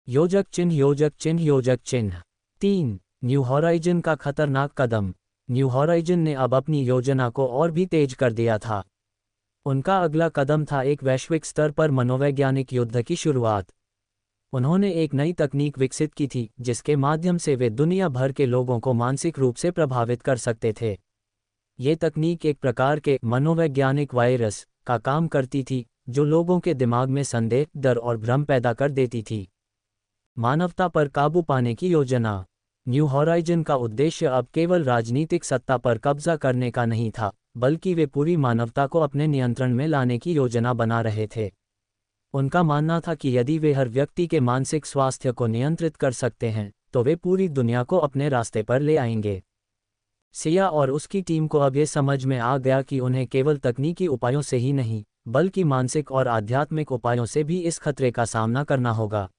योजक चिन्ह योजक चिन्ह योजक चिन्ह 3। न्यू हॉराइजन का खतरनाक कदम। न्यू हॉराइजन ने अब अपनी योजना को और भी तेज कर दिया था। उनका अगला कदम था एक वैश्विक स्तर पर मनोवैज्ञानिक युद्ध की शुरुआत। उन्होंने एक नई तकनीक विकसित की थी जिसके माध्यम से वे दुनिया भर के लोगों को मानसिक रूप से प्रभावित कर सकते थे। ये तकनीक एक प्रकार के मनोवैज्ञानिक वायरस का काम करती थी जो लोगों के दिमाग में संदेह, डर और भ्रम पैदा कर देती थी। मानवता पर काबू पाने की योजना। न्यू हॉराइजन का उद्देश्य अब केवल राजनीतिक सत्ता पर कब्जा करने का नहीं था, बल्कि वे पूरी मानवता को अपने नियंत्रण में लाने की योजना बना रहे थे। उनका मानना था कि यदि वे हर व्यक्ति के मानसिक स्वास्थ्य को नियंत्रित कर सकते हैं, तो वे पूरी दुनिया को अपने रास्ते पर ले आएंगे। सिया और उसकी टीम को अब ये समझ में आ गया कि उन्हें केवल तकनीकी उपायों से ही नहीं, बल्कि मानसिक और आध्यात्मिक उपायों से भी इस खतरे का सामना करना होगा।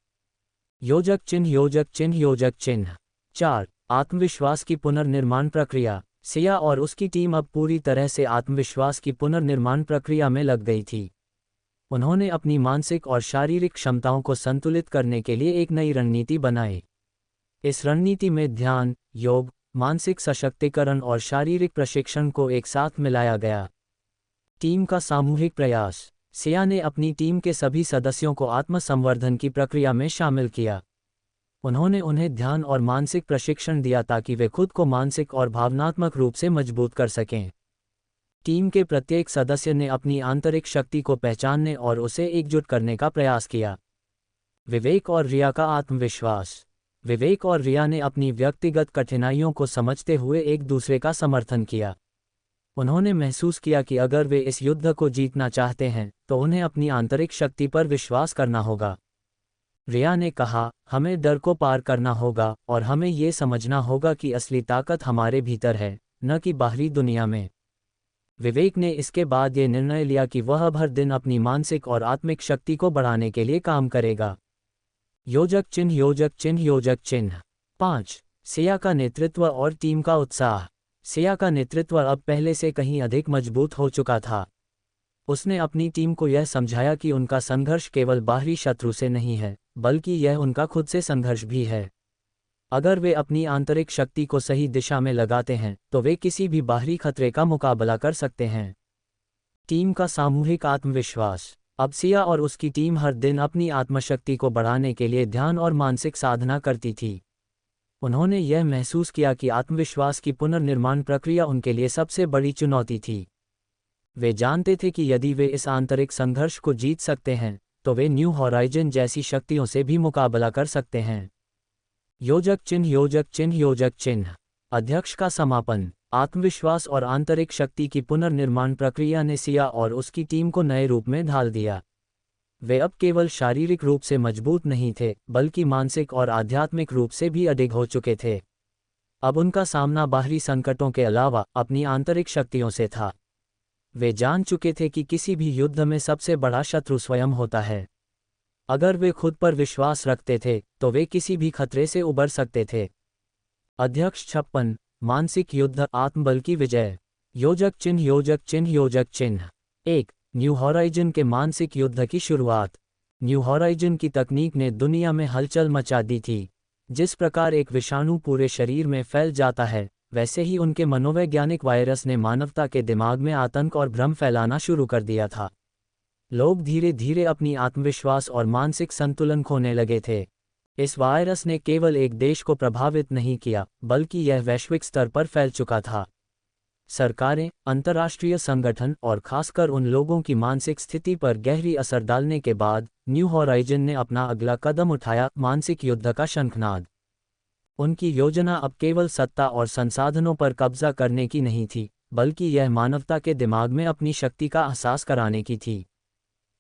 योजक चिन्ह योजक चिन्ह योजक चिन्ह 4। आत्मविश्वास की पुनर्निर्माण प्रक्रिया। सिया और उसकी टीम अब पूरी तरह से आत्मविश्वास की पुनर्निर्माण प्रक्रिया में लग गई थी। उन्होंने अपनी मानसिक और शारीरिक क्षमताओं को संतुलित करने के लिए एक नई रणनीति बनाई। इस रणनीति में ध्यान, योग, मानसिक सशक्तिकरण और शारीरिक प्रशिक्षण को एक साथ मिलाया गया। टीम का सामूहिक प्रयास। सिया ने अपनी टीम के सभी सदस्यों को आत्मसंवर्धन की प्रक्रिया में शामिल किया। उन्होंने उन्हें ध्यान और मानसिक प्रशिक्षण दिया ताकि वे खुद को मानसिक और भावनात्मक रूप से मजबूत कर सकें। टीम के प्रत्येक सदस्य ने अपनी आंतरिक शक्ति को पहचानने और उसे एकजुट करने का प्रयास किया। विवेक और रिया का आत्मविश्वास। विवेक और रिया ने अपनी व्यक्तिगत कठिनाइयों को समझते हुए एक दूसरे का समर्थन किया। उन्होंने महसूस किया कि अगर वे इस युद्ध को जीतना चाहते हैं, तो उन्हें अपनी आंतरिक शक्ति पर विश्वास करना होगा। रिया ने कहा, हमें डर को पार करना होगा और हमें ये समझना होगा कि असली ताकत हमारे भीतर है, न कि बाहरी दुनिया में। विवेक ने इसके बाद ये निर्णय लिया कि वह अब हर दिन अपनी मानसिक और आत्मिक शक्ति को बढ़ाने के लिए काम करेगा। योजक चिन्ह योजक चिन्ह योजक चिन्ह 5। सिया का नेतृत्व और टीम का उत्साह। सिया का नेतृत्व अब पहले से कहीं अधिक मजबूत हो चुका था। उसने अपनी टीम को यह समझाया कि उनका संघर्ष केवल बाहरी शत्रु से नहीं है, बल्कि यह उनका खुद से संघर्ष भी है। अगर वे अपनी आंतरिक शक्ति को सही दिशा में लगाते हैं, तो वे किसी भी बाहरी खतरे का मुकाबला कर सकते हैं। टीम का सामूहिक आत्मविश्वास। अब सिया और उसकी टीम हर दिन अपनी आत्मशक्ति को बढ़ाने के लिए ध्यान और मानसिक साधना करती थी। उन्होंने यह महसूस किया कि आत्मविश्वास की पुनर्निर्माण प्रक्रिया उनके लिए सबसे बड़ी चुनौती थी। वे जानते थे कि यदि वे इस आंतरिक संघर्ष को जीत सकते हैं, तो वे न्यू हॉराइजन जैसी शक्तियों से भी मुकाबला कर सकते हैं। योजक चिन्ह योजक चिन्ह योजक चिन्ह अध्यक्ष का समापन। आत्मविश्वास और आंतरिक शक्ति की पुनर्निर्माण प्रक्रिया ने सिया और उसकी टीम को नए रूप में ढाल दिया। वे अब केवल शारीरिक रूप से मजबूत नहीं थे, बल्कि मानसिक और आध्यात्मिक रूप से भी अडिग हो चुके थे। अब उनका सामना बाहरी संकटों के अलावा अपनी आंतरिक शक्तियों से था। वे जान चुके थे कि किसी भी युद्ध में सबसे बड़ा शत्रु स्वयं होता है। अगर वे खुद पर विश्वास रखते थे, तो वे किसी भी खतरे से उबर सकते थे। अध्यक्ष 56। मानसिक युद्ध, आत्मबल की विजय। योजक चिन्ह योजक चिन्ह योजक चिन्ह 1। न्यू हॉराइजन के मानसिक युद्ध की शुरुआत। न्यू हॉराइजन की तकनीक ने दुनिया में हलचल मचा दी थी। जिस प्रकार एक विषाणु पूरे शरीर में फैल जाता है, वैसे ही उनके मनोवैज्ञानिक वायरस ने मानवता के दिमाग में आतंक और भ्रम फैलाना शुरू कर दिया था। लोग धीरे धीरे अपनी आत्मविश्वास और मानसिक संतुलन खोने लगे थे। इस वायरस ने केवल एक देश को प्रभावित नहीं किया, बल्कि यह वैश्विक स्तर पर फैल चुका था। सरकारें, अंतर्राष्ट्रीय संगठन और खासकर उन लोगों की मानसिक स्थिति पर गहरी असर डालने के बाद न्यू हॉराइजन ने अपना अगला कदम उठाया, मानसिक युद्ध का शंखनाद। उनकी योजना अब केवल सत्ता और संसाधनों पर कब्जा करने की नहीं थी, बल्कि यह मानवता के दिमाग में अपनी शक्ति का एहसास कराने की थी।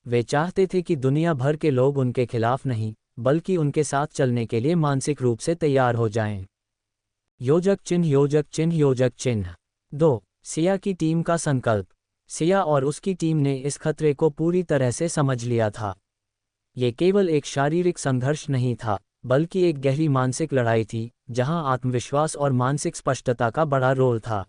वे चाहते थे कि दुनिया भर के लोग उनके खिलाफ नहीं, बल्कि उनके साथ चलने के लिए मानसिक रूप से तैयार हो जाएं। योजक चिन्ह योजक चिन्ह योजक चिन्ह 2। सिया की टीम का संकल्प। सिया और उसकी टीम ने इस खतरे को पूरी तरह से समझ लिया था। ये केवल एक शारीरिक संघर्ष नहीं था, बल्कि एक गहरी मानसिक लड़ाई थी, जहां आत्मविश्वास और मानसिक स्पष्टता का बड़ा रोल था।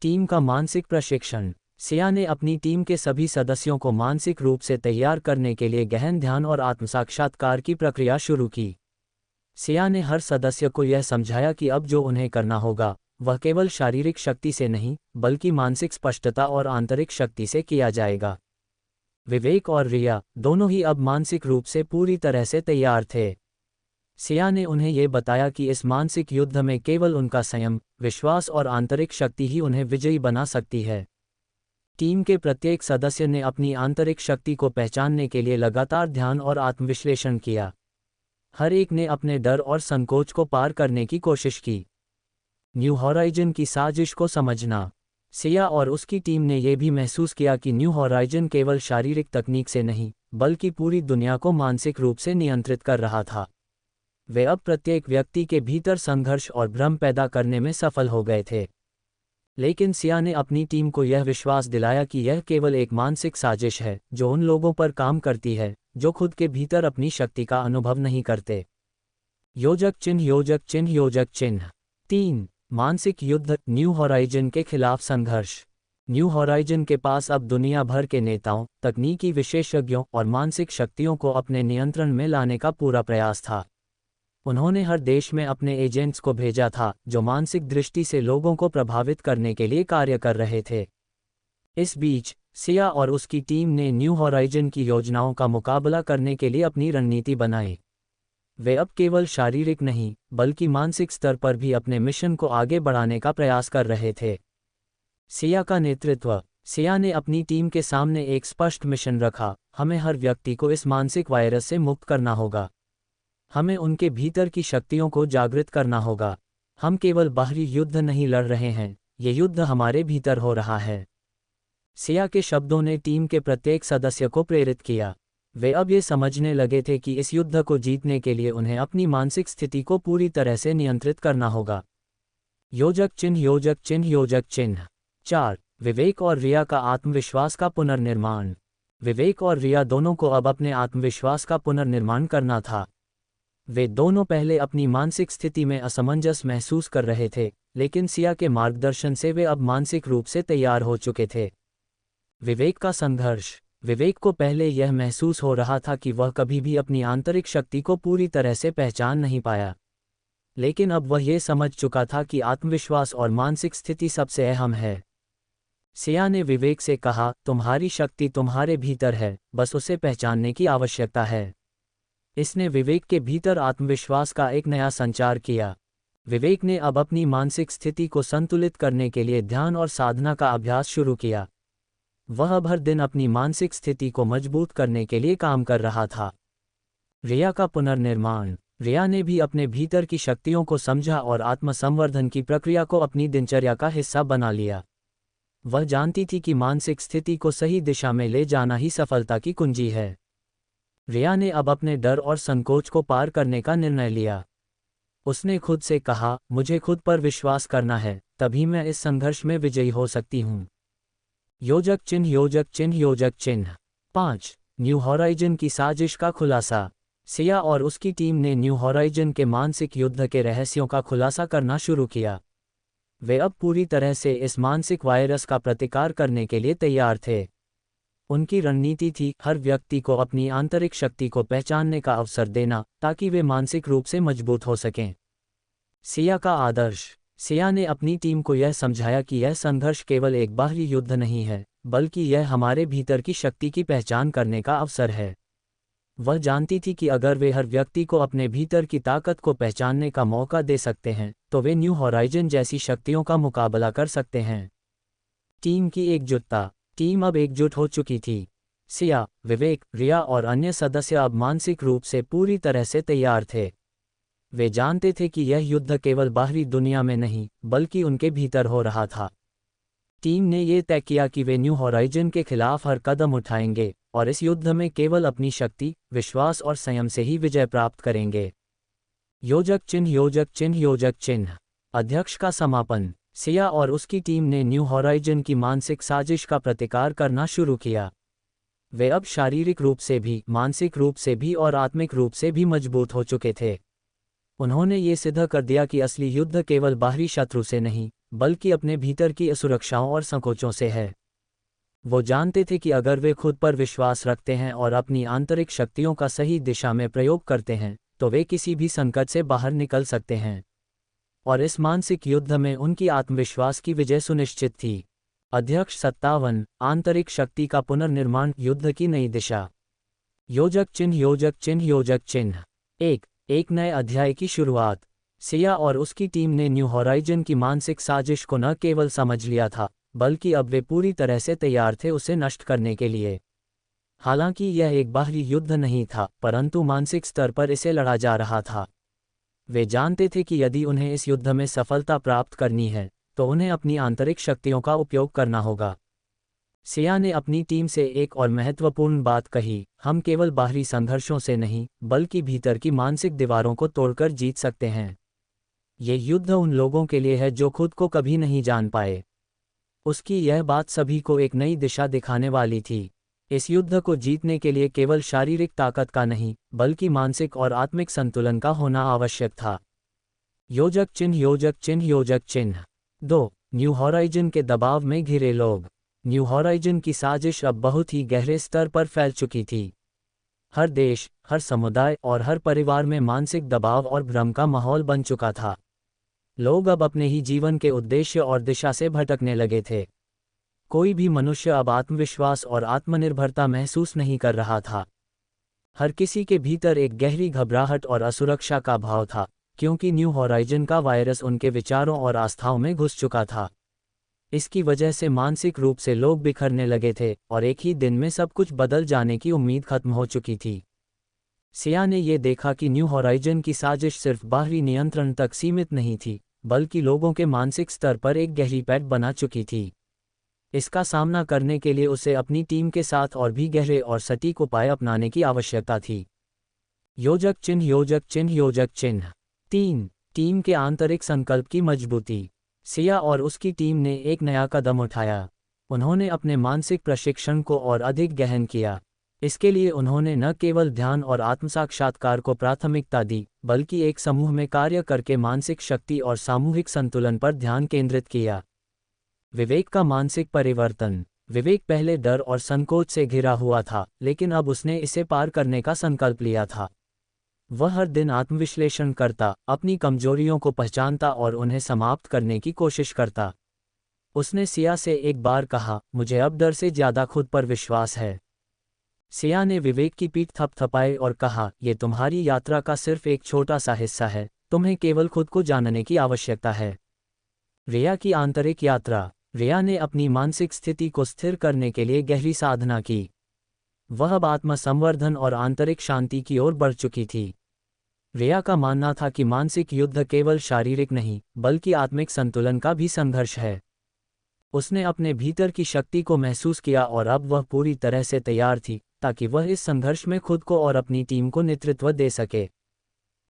टीम का मानसिक प्रशिक्षण। सिया ने अपनी टीम के सभी सदस्यों को मानसिक रूप से तैयार करने के लिए गहन ध्यान और आत्मसाक्षात्कार की प्रक्रिया शुरू की। सिया ने हर सदस्य को यह समझाया कि अब जो उन्हें करना होगा, वह केवल शारीरिक शक्ति से नहीं, बल्कि मानसिक स्पष्टता और आंतरिक शक्ति से किया जाएगा। विवेक और रिया दोनों ही अब मानसिक रूप से पूरी तरह से तैयार थे। सिया ने उन्हें ये बताया कि इस मानसिक युद्ध में केवल उनका संयम, विश्वास और आंतरिक शक्ति ही उन्हें विजयी बना सकती है। टीम के प्रत्येक सदस्य ने अपनी आंतरिक शक्ति को पहचानने के लिए लगातार ध्यान और आत्मविश्लेषण किया। हर एक ने अपने डर और संकोच को पार करने की कोशिश की। न्यू होराइजन की साजिश को समझना। सिया और उसकी टीम ने यह भी महसूस किया कि न्यू होराइजन केवल शारीरिक तकनीक से नहीं, बल्कि पूरी दुनिया को मानसिक रूप से नियंत्रित कर रहा था। वे अब प्रत्येक व्यक्ति के भीतर संघर्ष और भ्रम पैदा करने में सफल हो गए थे। लेकिन सिया ने अपनी टीम को यह विश्वास दिलाया कि यह केवल एक मानसिक साजिश है, जो उन लोगों पर काम करती है जो खुद के भीतर अपनी शक्ति का अनुभव नहीं करते। योजक चिन्ह योजक चिन्ह योजक चिन्ह। 3. मानसिक युद्ध, न्यू होराइजन के खिलाफ संघर्ष। न्यू होराइजन के पास अब दुनिया भर के नेताओं, तकनीकी विशेषज्ञों और मानसिक शक्तियों को अपने नियंत्रण में लाने का पूरा प्रयास था। उन्होंने हर देश में अपने एजेंट्स को भेजा था, जो मानसिक दृष्टि से लोगों को प्रभावित करने के लिए कार्य कर रहे थे। इस बीच सिया और उसकी टीम ने न्यू होराइजन की योजनाओं का मुकाबला करने के लिए अपनी रणनीति बनाई। वे अब केवल शारीरिक नहीं, बल्कि मानसिक स्तर पर भी अपने मिशन को आगे बढ़ाने का प्रयास कर रहे थे। सिया का नेतृत्व। सिया ने अपनी टीम के सामने एक स्पष्ट मिशन रखा। हमें हर व्यक्ति को इस मानसिक वायरस से मुक्त करना होगा। हमें उनके भीतर की शक्तियों को जागृत करना होगा। हम केवल बाहरी युद्ध नहीं लड़ रहे हैं, ये युद्ध हमारे भीतर हो रहा है। सिया के शब्दों ने टीम के प्रत्येक सदस्य को प्रेरित किया। वे अब ये समझने लगे थे कि इस युद्ध को जीतने के लिए उन्हें अपनी मानसिक स्थिति को पूरी तरह से नियंत्रित करना होगा। योजक चिन्ह योजक चिन्ह योजक चिन्ह। 4. विवेक और रिया का आत्मविश्वास का पुनर्निर्माण। विवेक और रिया दोनों को अब अपने आत्मविश्वास का पुनर्निर्माण करना था। वे दोनों पहले अपनी मानसिक स्थिति में असमंजस महसूस कर रहे थे, लेकिन सिया के मार्गदर्शन से वे अब मानसिक रूप से तैयार हो चुके थे। विवेक का संघर्ष। विवेक को पहले यह महसूस हो रहा था कि वह कभी भी अपनी आंतरिक शक्ति को पूरी तरह से पहचान नहीं पाया। लेकिन अब वह ये समझ चुका था कि आत्मविश्वास और मानसिक स्थिति सबसे अहम है। सिया ने विवेक से कहा, तुम्हारी शक्ति तुम्हारे भीतर है, बस उसे पहचानने की आवश्यकता है। इसने विवेक के भीतर आत्मविश्वास का एक नया संचार किया। विवेक ने अब अपनी मानसिक स्थिति को संतुलित करने के लिए ध्यान और साधना का अभ्यास शुरू किया। वह अब हर दिन अपनी मानसिक स्थिति को मजबूत करने के लिए काम कर रहा था। रिया का पुनर्निर्माण। रिया ने भी अपने भीतर की शक्तियों को समझा और आत्मसंवर्धन की प्रक्रिया को अपनी दिनचर्या का हिस्सा बना लिया। वह जानती थी कि मानसिक स्थिति को सही दिशा में ले जाना ही सफलता की कुंजी है। रिया ने अब अपने डर और संकोच को पार करने का निर्णय लिया। उसने खुद से कहा, मुझे खुद पर विश्वास करना है, तभी मैं इस संघर्ष में विजयी हो सकती हूँ। योजक चिन्ह योजक चिन्ह योजक चिन्ह। 5. न्यू होराइजन की साजिश का खुलासा। सिया और उसकी टीम ने न्यू होराइजन के मानसिक युद्ध के रहस्यों का खुलासा करना शुरू किया। वे अब पूरी तरह से इस मानसिक वायरस का प्रतिकार करने के लिए तैयार थे। उनकी रणनीति थी हर व्यक्ति को अपनी आंतरिक शक्ति को पहचानने का अवसर देना, ताकि वे मानसिक रूप से मजबूत हो सकें। सिया का आदर्श। सिया ने अपनी टीम को यह समझाया कि यह संघर्ष केवल एक बाहरी युद्ध नहीं है, बल्कि यह हमारे भीतर की शक्ति की पहचान करने का अवसर है। वह जानती थी कि अगर वे हर व्यक्ति को अपने भीतर की ताकत को पहचानने का मौका दे सकते हैं, तो वे न्यू होराइजन जैसी शक्तियों का मुकाबला कर सकते हैं। टीम की एकजुटता। टीम अब एकजुट हो चुकी थी। सिया, विवेक, रिया और अन्य सदस्य अब मानसिक रूप से पूरी तरह से तैयार थे। वे जानते थे कि यह युद्ध केवल बाहरी दुनिया में नहीं, बल्कि उनके भीतर हो रहा था। टीम ने यह तय किया कि वे न्यू होराइजन के खिलाफ हर कदम उठाएंगे और इस युद्ध में केवल अपनी शक्ति, विश्वास और संयम से ही विजय प्राप्त करेंगे। योजक चिन्ह योजक चिन्ह योजक चिन्ह। अध्यक्ष का समापन। सिया और उसकी टीम ने न्यू होराइजन की मानसिक साजिश का प्रतिकार करना शुरू किया। वे अब शारीरिक रूप से भी, मानसिक रूप से भी और आत्मिक रूप से भी मजबूत हो चुके थे। उन्होंने ये सिद्ध कर दिया कि असली युद्ध केवल बाहरी शत्रु से नहीं, बल्कि अपने भीतर की असुरक्षाओं और संकोचों से है। वो जानते थे कि अगर वे खुद पर विश्वास रखते हैं और अपनी आंतरिक शक्तियों का सही दिशा में प्रयोग करते हैं, तो वे किसी भी संकट से बाहर निकल सकते हैं। और इस मानसिक युद्ध में उनकी आत्मविश्वास की विजय सुनिश्चित थी। अध्यक्ष 57 आंतरिक शक्ति का पुनर्निर्माण, युद्ध की नई दिशा। योजक चिन्ह, योजक चिन्ह, योजक चिन्ह। एक नए अध्याय की शुरुआत। सिया और उसकी टीम ने न्यू होराइजन की मानसिक साजिश को न केवल समझ लिया था, बल्कि अब वे पूरी तरह से तैयार थे उसे नष्ट करने के लिए। हालांकि यह एक बाहरी युद्ध नहीं था, परंतु मानसिक स्तर पर इसे लड़ा जा रहा था। वे जानते थे कि यदि उन्हें इस युद्ध में सफलता प्राप्त करनी है, तो उन्हें अपनी आंतरिक शक्तियों का उपयोग करना होगा। सिया ने अपनी टीम से एक और महत्वपूर्ण बात कही, हम केवल बाहरी संघर्षों से नहीं, बल्कि भीतर की मानसिक दीवारों को तोड़कर जीत सकते हैं। ये युद्ध उन लोगों के लिए है जो खुद को कभी नहीं जान पाए। उसकी यह बात सभी को एक नई दिशा दिखाने वाली थी। इस युद्ध को जीतने के लिए केवल शारीरिक ताकत का नहीं, बल्कि मानसिक और आत्मिक संतुलन का होना आवश्यक था। योजक चिन्ह, योजक चिन्ह, योजक चिन्ह। 2 न्यू होराइजन के दबाव में घिरे लोग। न्यू होराइजन की साजिश अब बहुत ही गहरे स्तर पर फैल चुकी थी। हर देश, हर समुदाय और हर परिवार में मानसिक दबाव और भ्रम का माहौल बन चुका था। लोग अब अपने ही जीवन के उद्देश्य और दिशा से भटकने लगे थे। कोई भी मनुष्य अब आत्मविश्वास और आत्मनिर्भरता महसूस नहीं कर रहा था। हर किसी के भीतर एक गहरी घबराहट और असुरक्षा का भाव था, क्योंकि न्यू होराइजन का वायरस उनके विचारों और आस्थाओं में घुस चुका था। इसकी वजह से मानसिक रूप से लोग बिखरने लगे थे और एक ही दिन में सब कुछ बदल जाने की उम्मीद खत्म हो चुकी थी। सिया ने यह देखा कि न्यू होराइजन की साजिश सिर्फ बाहरी नियंत्रण तक सीमित नहीं थी, बल्कि लोगों के मानसिक स्तर पर एक गहरी पैठ बना चुकी थी। इसका सामना करने के लिए उसे अपनी टीम के साथ और भी गहरे और सटीक उपाय अपनाने की आवश्यकता थी। योजक चिन्ह, योजक चिन्ह, योजक चिन्ह। 3 टीम के आंतरिक संकल्प की मजबूती। सिया और उसकी टीम ने एक नया कदम उठाया। उन्होंने अपने मानसिक प्रशिक्षण को और अधिक गहन किया। इसके लिए उन्होंने न केवल ध्यान और आत्मसाक्षात्कार को प्राथमिकता दी, बल्कि एक समूह में कार्य करके मानसिक शक्ति और सामूहिक संतुलन पर ध्यान केंद्रित किया। विवेक का मानसिक परिवर्तन। विवेक पहले डर और संकोच से घिरा हुआ था, लेकिन अब उसने इसे पार करने का संकल्प लिया था। वह हर दिन आत्मविश्लेषण करता, अपनी कमजोरियों को पहचानता और उन्हें समाप्त करने की कोशिश करता। उसने सिया से एक बार कहा, मुझे अब डर से ज्यादा खुद पर विश्वास है। सिया ने विवेक की पीठ थपथपाई और कहा, यह तुम्हारी यात्रा का सिर्फ एक छोटा सा हिस्सा है, तुम्हें केवल खुद को जानने की आवश्यकता है। रिया की आंतरिक यात्रा। रिया ने अपनी मानसिक स्थिति को स्थिर करने के लिए गहरी साधना की। वह अब आत्मसंवर्धन और आंतरिक शांति की ओर बढ़ चुकी थी। रिया का मानना था कि मानसिक युद्ध केवल शारीरिक नहीं, बल्कि आत्मिक संतुलन का भी संघर्ष है। उसने अपने भीतर की शक्ति को महसूस किया और अब वह पूरी तरह से तैयार थी, ताकि वह इस संघर्ष में खुद को और अपनी टीम को नेतृत्व दे सके।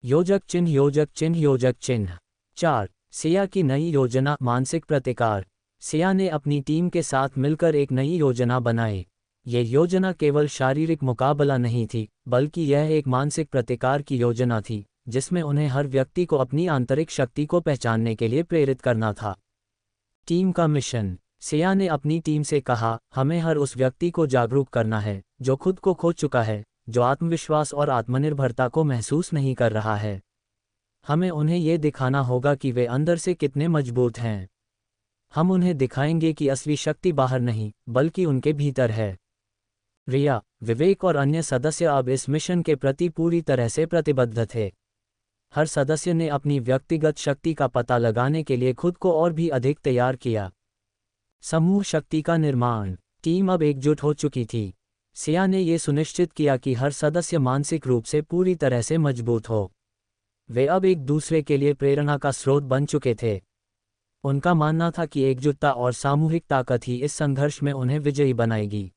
योजक चिन्ह, योजक चिन्ह, योजक चिन्ह। 4 सिया की नई योजना, मानसिक प्रतिकार। सिया ने अपनी टीम के साथ मिलकर एक नई योजना बनाई। ये योजना केवल शारीरिक मुकाबला नहीं थी, बल्कि यह एक मानसिक प्रतिकार की योजना थी, जिसमें उन्हें हर व्यक्ति को अपनी आंतरिक शक्ति को पहचानने के लिए प्रेरित करना था। टीम का मिशन। सिया ने अपनी टीम से कहा, हमें हर उस व्यक्ति को जागरूक करना है जो खुद को खो चुका है, जो आत्मविश्वास और आत्मनिर्भरता को महसूस नहीं कर रहा है। हमें उन्हें यह दिखाना होगा कि वे अंदर से कितने मजबूत हैं। हम उन्हें दिखाएंगे कि असली शक्ति बाहर नहीं, बल्कि उनके भीतर है। रिया, विवेक और अन्य सदस्य अब इस मिशन के प्रति पूरी तरह से प्रतिबद्ध थे। हर सदस्य ने अपनी व्यक्तिगत शक्ति का पता लगाने के लिए खुद को और भी अधिक तैयार किया। समूह शक्ति का निर्माण। टीम अब एकजुट हो चुकी थी। सिया ने यह सुनिश्चित किया कि हर सदस्य मानसिक रूप से पूरी तरह से मजबूत हो। वे अब एक दूसरे के लिए प्रेरणा का स्रोत बन चुके थे। उनका मानना था कि एकजुटता और सामूहिक ताकत ही इस संघर्ष में उन्हें विजयी बनाएगी।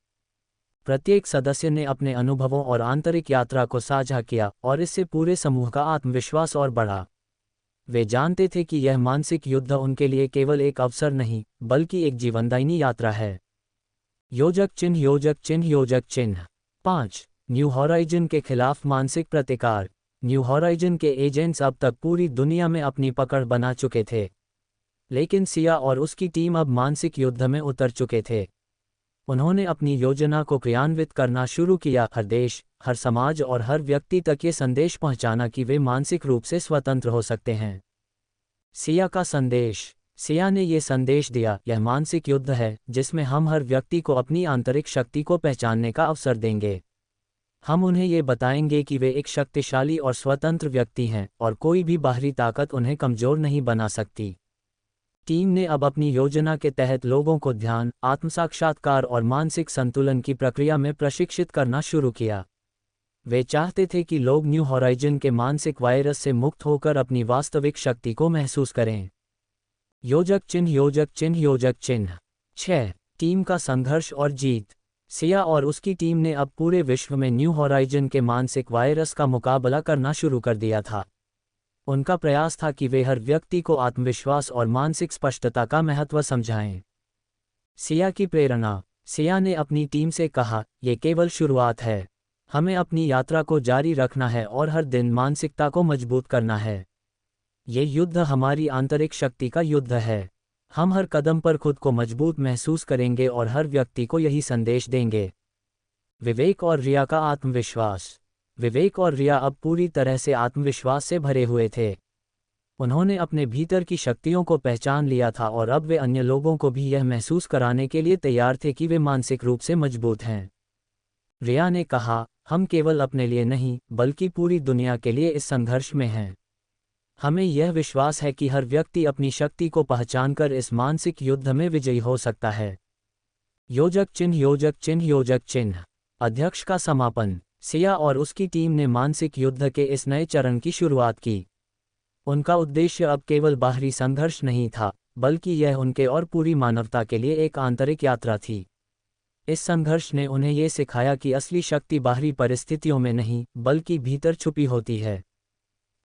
प्रत्येक सदस्य ने अपने अनुभवों और आंतरिक यात्रा को साझा किया और इससे पूरे समूह का आत्मविश्वास और बढ़ा। वे जानते थे कि यह मानसिक युद्ध उनके लिए केवल एक अवसर नहीं, बल्कि एक जीवनदायिनी यात्रा है। योजक चिन्ह योजक चिन्ह योजक चिन्ह। 5. न्यू हॉराइजन के खिलाफ मानसिक प्रतिकार। न्यू हॉराइजन के एजेंट्स अब तक पूरी दुनिया में अपनी पकड़ बना चुके थे, लेकिन सिया और उसकी टीम अब मानसिक युद्ध में उतर चुके थे। उन्होंने अपनी योजना को क्रियान्वित करना शुरू किया, हर देश, हर समाज और हर व्यक्ति तक ये संदेश पहुंचाना कि वे मानसिक रूप से स्वतंत्र हो सकते हैं। सिया का संदेश। सिया ने ये संदेश दिया, यह मानसिक युद्ध है जिसमें हम हर व्यक्ति को अपनी आंतरिक शक्ति को पहचानने का अवसर देंगे। हम उन्हें ये बताएंगे कि वे एक शक्तिशाली और स्वतंत्र व्यक्ति हैं और कोई भी बाहरी ताकत उन्हें कमजोर नहीं बना सकती। टीम ने अब अपनी योजना के तहत लोगों को ध्यान, आत्मसाक्षात्कार और मानसिक संतुलन की प्रक्रिया में प्रशिक्षित करना शुरू किया। वे चाहते थे कि लोग न्यू हॉराइजन के मानसिक वायरस से मुक्त होकर अपनी वास्तविक शक्ति को महसूस करें। योजक चिन्ह योजक चिन्ह योजक चिन्ह। 6. टीम का संघर्ष और जीत। सिया और उसकी टीम ने अब पूरे विश्व में न्यू हॉराइजन के मानसिक वायरस का मुकाबला करना शुरू कर दिया था। उनका प्रयास था कि वे हर व्यक्ति को आत्मविश्वास और मानसिक स्पष्टता का महत्व समझाएं। सिया की प्रेरणा। सिया ने अपनी टीम से कहा, ये केवल शुरुआत है, हमें अपनी यात्रा को जारी रखना है और हर दिन मानसिकता को मजबूत करना है। ये युद्ध हमारी आंतरिक शक्ति का युद्ध है। हम हर कदम पर खुद को मजबूत महसूस करेंगे और हर व्यक्ति को यही संदेश देंगे। विवेक और रिया का आत्मविश्वास। विवेक और रिया अब पूरी तरह से आत्मविश्वास से भरे हुए थे। उन्होंने अपने भीतर की शक्तियों को पहचान लिया था और अब वे अन्य लोगों को भी यह महसूस कराने के लिए तैयार थे कि वे मानसिक रूप से मजबूत हैं। रिया ने कहा, हम केवल अपने लिए नहीं बल्कि पूरी दुनिया के लिए इस संघर्ष में हैं। हमें यह विश्वास है कि हर व्यक्ति अपनी शक्ति को पहचानकर इस मानसिक युद्ध में विजयी हो सकता है। योजक चिन्ह योजक चिन्ह योजक चिन्ह। अध्यक्ष का समापन। सिया और उसकी टीम ने मानसिक युद्ध के इस नए चरण की शुरुआत की। उनका उद्देश्य अब केवल बाहरी संघर्ष नहीं था, बल्कि यह उनके और पूरी मानवता के लिए एक आंतरिक यात्रा थी। इस संघर्ष ने उन्हें ये सिखाया कि असली शक्ति बाहरी परिस्थितियों में नहीं बल्कि भीतर छुपी होती है।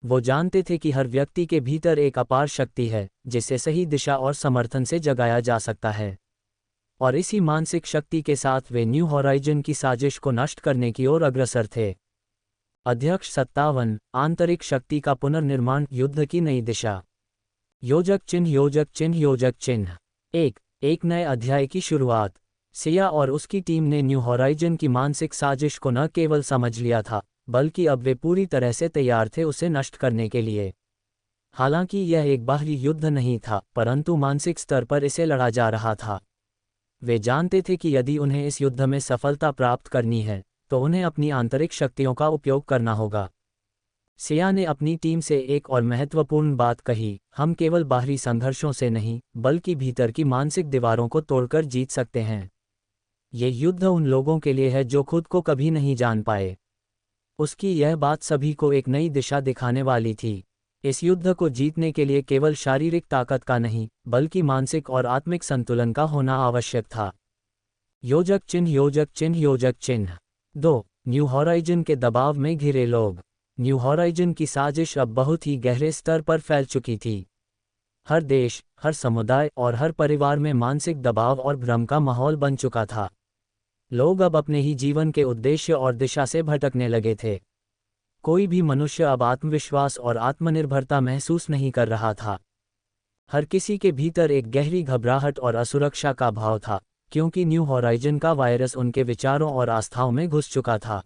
वो जानते थे कि हर व्यक्ति के भीतर एक अपार शक्ति है जिसे सही दिशा और समर्थन से जगाया जा सकता है, और इसी मानसिक शक्ति के साथ वे न्यू हॉराइजन की साजिश को नष्ट करने की ओर अग्रसर थे। अध्यक्ष 57। आंतरिक शक्ति का पुनर्निर्माण, युद्ध की नई दिशा। योजक चिन्ह योजक चिन्ह योजक चिन्ह। एक नए अध्याय की शुरुआत। सिया और उसकी टीम ने न्यू हॉराइजन की मानसिक साजिश को न केवल समझ लिया था, बल्कि अब वे पूरी तरह से तैयार थे उसे नष्ट करने के लिए। हालांकि यह एक बाहरी युद्ध नहीं था, परंतु मानसिक स्तर पर इसे लड़ा जा रहा था। वे जानते थे कि यदि उन्हें इस युद्ध में सफलता प्राप्त करनी है तो उन्हें अपनी आंतरिक शक्तियों का उपयोग करना होगा। सिया ने अपनी टीम से एक और महत्वपूर्ण बात कही, हम केवल बाहरी संघर्षों से नहीं बल्कि भीतर की मानसिक दीवारों को तोड़कर जीत सकते हैं। ये युद्ध उन लोगों के लिए है जो खुद को कभी नहीं जान पाए। उसकी यह बात सभी को एक नई दिशा दिखाने वाली थी। इस युद्ध को जीतने के लिए केवल शारीरिक ताकत का नहीं बल्कि मानसिक और आत्मिक संतुलन का होना आवश्यक था। योजक चिन्ह योजक चिन्ह योजक चिन्ह। 2. न्यू हॉराइजन के दबाव में घिरे लोग। न्यू हॉराइजन की साजिश अब बहुत ही गहरे स्तर पर फैल चुकी थी। हर देश, हर समुदाय और हर परिवार में मानसिक दबाव और भ्रम का माहौल बन चुका था। लोग अब अपने ही जीवन के उद्देश्य और दिशा से भटकने लगे थे। कोई भी मनुष्य अब आत्मविश्वास और आत्मनिर्भरता महसूस नहीं कर रहा था। हर किसी के भीतर एक गहरी घबराहट और असुरक्षा का भाव था, क्योंकि न्यू हॉराइजन का वायरस उनके विचारों और आस्थाओं में घुस चुका था।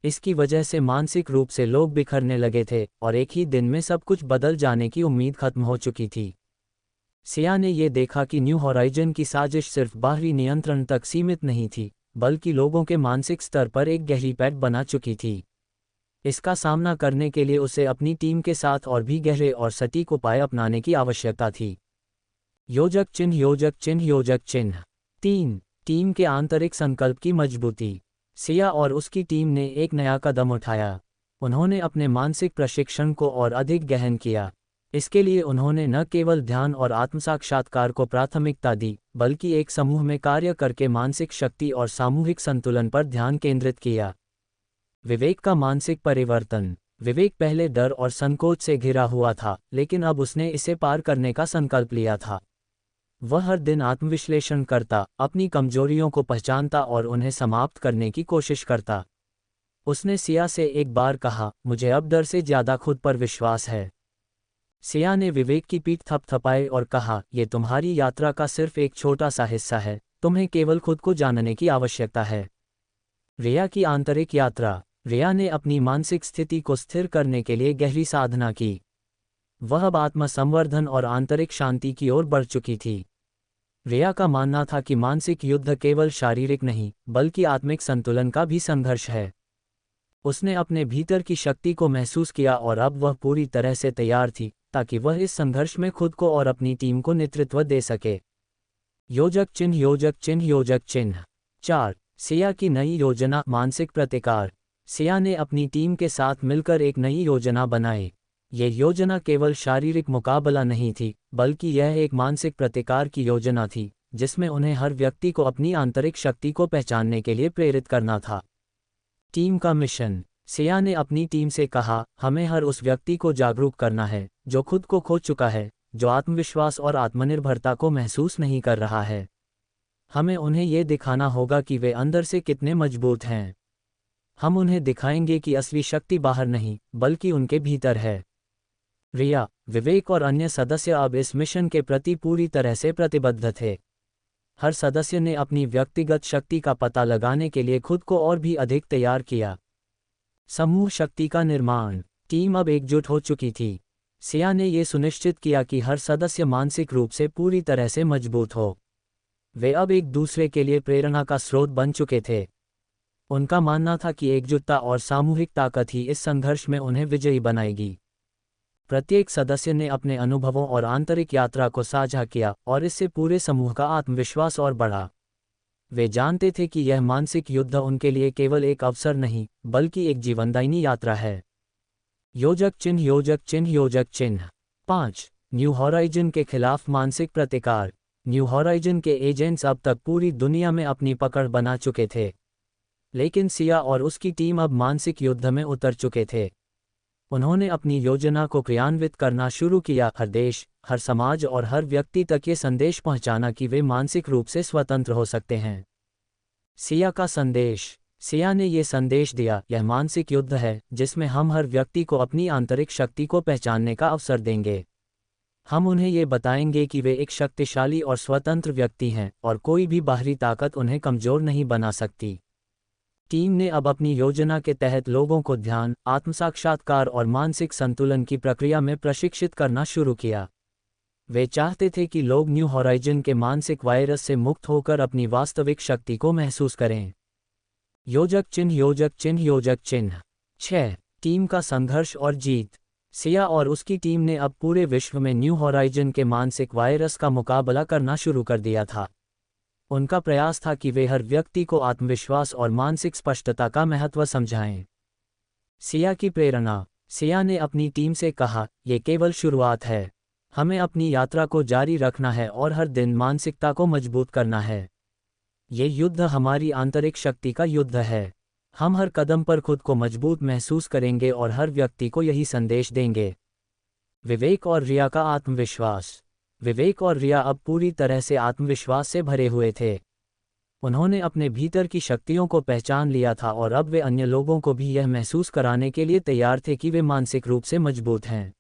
इसकी वजह से मानसिक रूप से लोग बिखरने लगे थे और एक ही दिन में सब कुछ बदल जाने की उम्मीद खत्म हो चुकी थी। सिया ने यह देखा कि न्यू हॉराइजन की साजिश सिर्फ बाहरी नियंत्रण तक सीमित नहीं थी, बल्कि लोगों के मानसिक स्तर पर एक गहरी पैठ बना चुकी थी। इसका सामना करने के लिए उसे अपनी टीम के साथ और भी गहरे और सटीक उपाय अपनाने की आवश्यकता थी। योजक चिन्ह योजक चिन्ह योजक चिन्ह। 3. टीम के आंतरिक संकल्प की मजबूती। सिया और उसकी टीम ने एक नया कदम उठाया। उन्होंने अपने मानसिक प्रशिक्षण को और अधिक गहन किया। इसके लिए उन्होंने न केवल ध्यान और आत्मसाक्षात्कार को प्राथमिकता दी, बल्कि एक समूह में कार्य करके मानसिक शक्ति और सामूहिक संतुलन पर ध्यान केंद्रित किया। विवेक का मानसिक परिवर्तन। विवेक पहले डर और संकोच से घिरा हुआ था, लेकिन अब उसने इसे पार करने का संकल्प लिया था। वह हर दिन आत्मविश्लेषण करता, अपनी कमजोरियों को पहचानता और उन्हें समाप्त करने की कोशिश करता। उसने सिया से एक बार कहा, मुझे अब डर से ज़्यादा खुद पर विश्वास है। सिया ने विवेक की पीठ थपथपाई और कहा, यह तुम्हारी यात्रा का सिर्फ एक छोटा सा हिस्सा है, तुम्हें केवल खुद को जानने की आवश्यकता है। रिया की आंतरिक यात्रा। रिया ने अपनी मानसिक स्थिति को स्थिर करने के लिए गहरी साधना की। वह अब आत्मसंवर्धन और आंतरिक शांति की ओर बढ़ चुकी थी। रिया का मानना था कि मानसिक युद्ध केवल शारीरिक नहीं, बल्कि आत्मिक संतुलन का भी संघर्ष है। उसने अपने भीतर की शक्ति को महसूस किया और अब वह पूरी तरह से तैयार थी, ताकि वह इस संघर्ष में खुद को और अपनी टीम को नेतृत्व दे सके। योजक चिन्ह योजक चिन्ह योजक चिन्ह 4। सिया की नई योजना। मानसिक प्रतिकार। सिया ने अपनी टीम के साथ मिलकर एक नई योजना बनाई। यह योजना केवल शारीरिक मुकाबला नहीं थी, बल्कि यह एक मानसिक प्रतिकार की योजना थी, जिसमें उन्हें हर व्यक्ति को अपनी आंतरिक शक्ति को पहचानने के लिए प्रेरित करना था। टीम का मिशन। सिया ने अपनी टीम से कहा, हमें हर उस व्यक्ति को जागरूक करना है जो खुद को खो चुका है, जो आत्मविश्वास और आत्मनिर्भरता को महसूस नहीं कर रहा है। हमें उन्हें यह दिखाना होगा कि वे अंदर से कितने मजबूत हैं। हम उन्हें दिखाएंगे कि असली शक्ति बाहर नहीं, बल्कि उनके भीतर है। रिया, विवेक और अन्य सदस्य अब इस मिशन के प्रति पूरी तरह से प्रतिबद्ध थे। हर सदस्य ने अपनी व्यक्तिगत शक्ति का पता लगाने के लिए खुद को और भी अधिक तैयार किया। समूह शक्ति का निर्माण। टीम अब एकजुट हो चुकी थी। सिया ने यह सुनिश्चित किया कि हर सदस्य मानसिक रूप से पूरी तरह से मजबूत हो। वे अब एक दूसरे के लिए प्रेरणा का स्रोत बन चुके थे। उनका मानना था कि एकजुटता और सामूहिक ताकत ही इस संघर्ष में उन्हें विजयी बनाएगी। प्रत्येक सदस्य ने अपने अनुभवों और आंतरिक यात्रा को साझा किया और इससे पूरे समूह का आत्मविश्वास और बढ़ा। वे जानते थे कि यह मानसिक युद्ध उनके लिए केवल एक अवसर नहीं, बल्कि एक जीवनदायिनी यात्रा है। योजक चिन्ह योजक चिन्ह योजक चिन्ह 5। न्यू हॉराइजन के खिलाफ मानसिक प्रतिकार। न्यू हॉराइजन के एजेंट्स अब तक पूरी दुनिया में अपनी पकड़ बना चुके थे, लेकिन सिया और उसकी टीम अब मानसिक युद्ध में उतर चुके थे। उन्होंने अपनी योजना को क्रियान्वित करना शुरू किया, हर देश, हर समाज और हर व्यक्ति तक ये संदेश पहुंचाना कि वे मानसिक रूप से स्वतंत्र हो सकते हैं। सिया का संदेश। सिया ने ये संदेश दिया, यह मानसिक युद्ध है जिसमें हम हर व्यक्ति को अपनी आंतरिक शक्ति को पहचानने का अवसर देंगे। हम उन्हें ये बताएंगे कि वे एक शक्तिशाली और स्वतंत्र व्यक्ति हैं और कोई भी बाहरी ताकत उन्हें कमजोर नहीं बना सकती। टीम ने अब अपनी योजना के तहत लोगों को ध्यान, आत्मसाक्षात्कार और मानसिक संतुलन की प्रक्रिया में प्रशिक्षित करना शुरू किया। वे चाहते थे कि लोग न्यू हॉराइजन के मानसिक वायरस से मुक्त होकर अपनी वास्तविक शक्ति को महसूस करें। योजक चिन्ह योजक चिन्ह योजक चिन्ह 6। टीम का संघर्ष और जीत। सिया और उसकी टीम ने अब पूरे विश्व में न्यू हॉराइजन के मानसिक वायरस का मुकाबला करना शुरू कर दिया था। उनका प्रयास था कि वे हर व्यक्ति को आत्मविश्वास और मानसिक स्पष्टता का महत्व समझाएं। सिया की प्रेरणा। सिया ने अपनी टीम से कहा, यह केवल शुरुआत है। हमें अपनी यात्रा को जारी रखना है और हर दिन मानसिकता को मजबूत करना है। ये युद्ध हमारी आंतरिक शक्ति का युद्ध है। हम हर कदम पर खुद को मजबूत महसूस करेंगे और हर व्यक्ति को यही संदेश देंगे। विवेक और रिया का आत्मविश्वास। विवेक और रिया अब पूरी तरह से आत्मविश्वास से भरे हुए थे। उन्होंने अपने भीतर की शक्तियों को पहचान लिया था और अब वे अन्य लोगों को भी यह महसूस कराने के लिए तैयार थे कि वे मानसिक रूप से मजबूत हैं।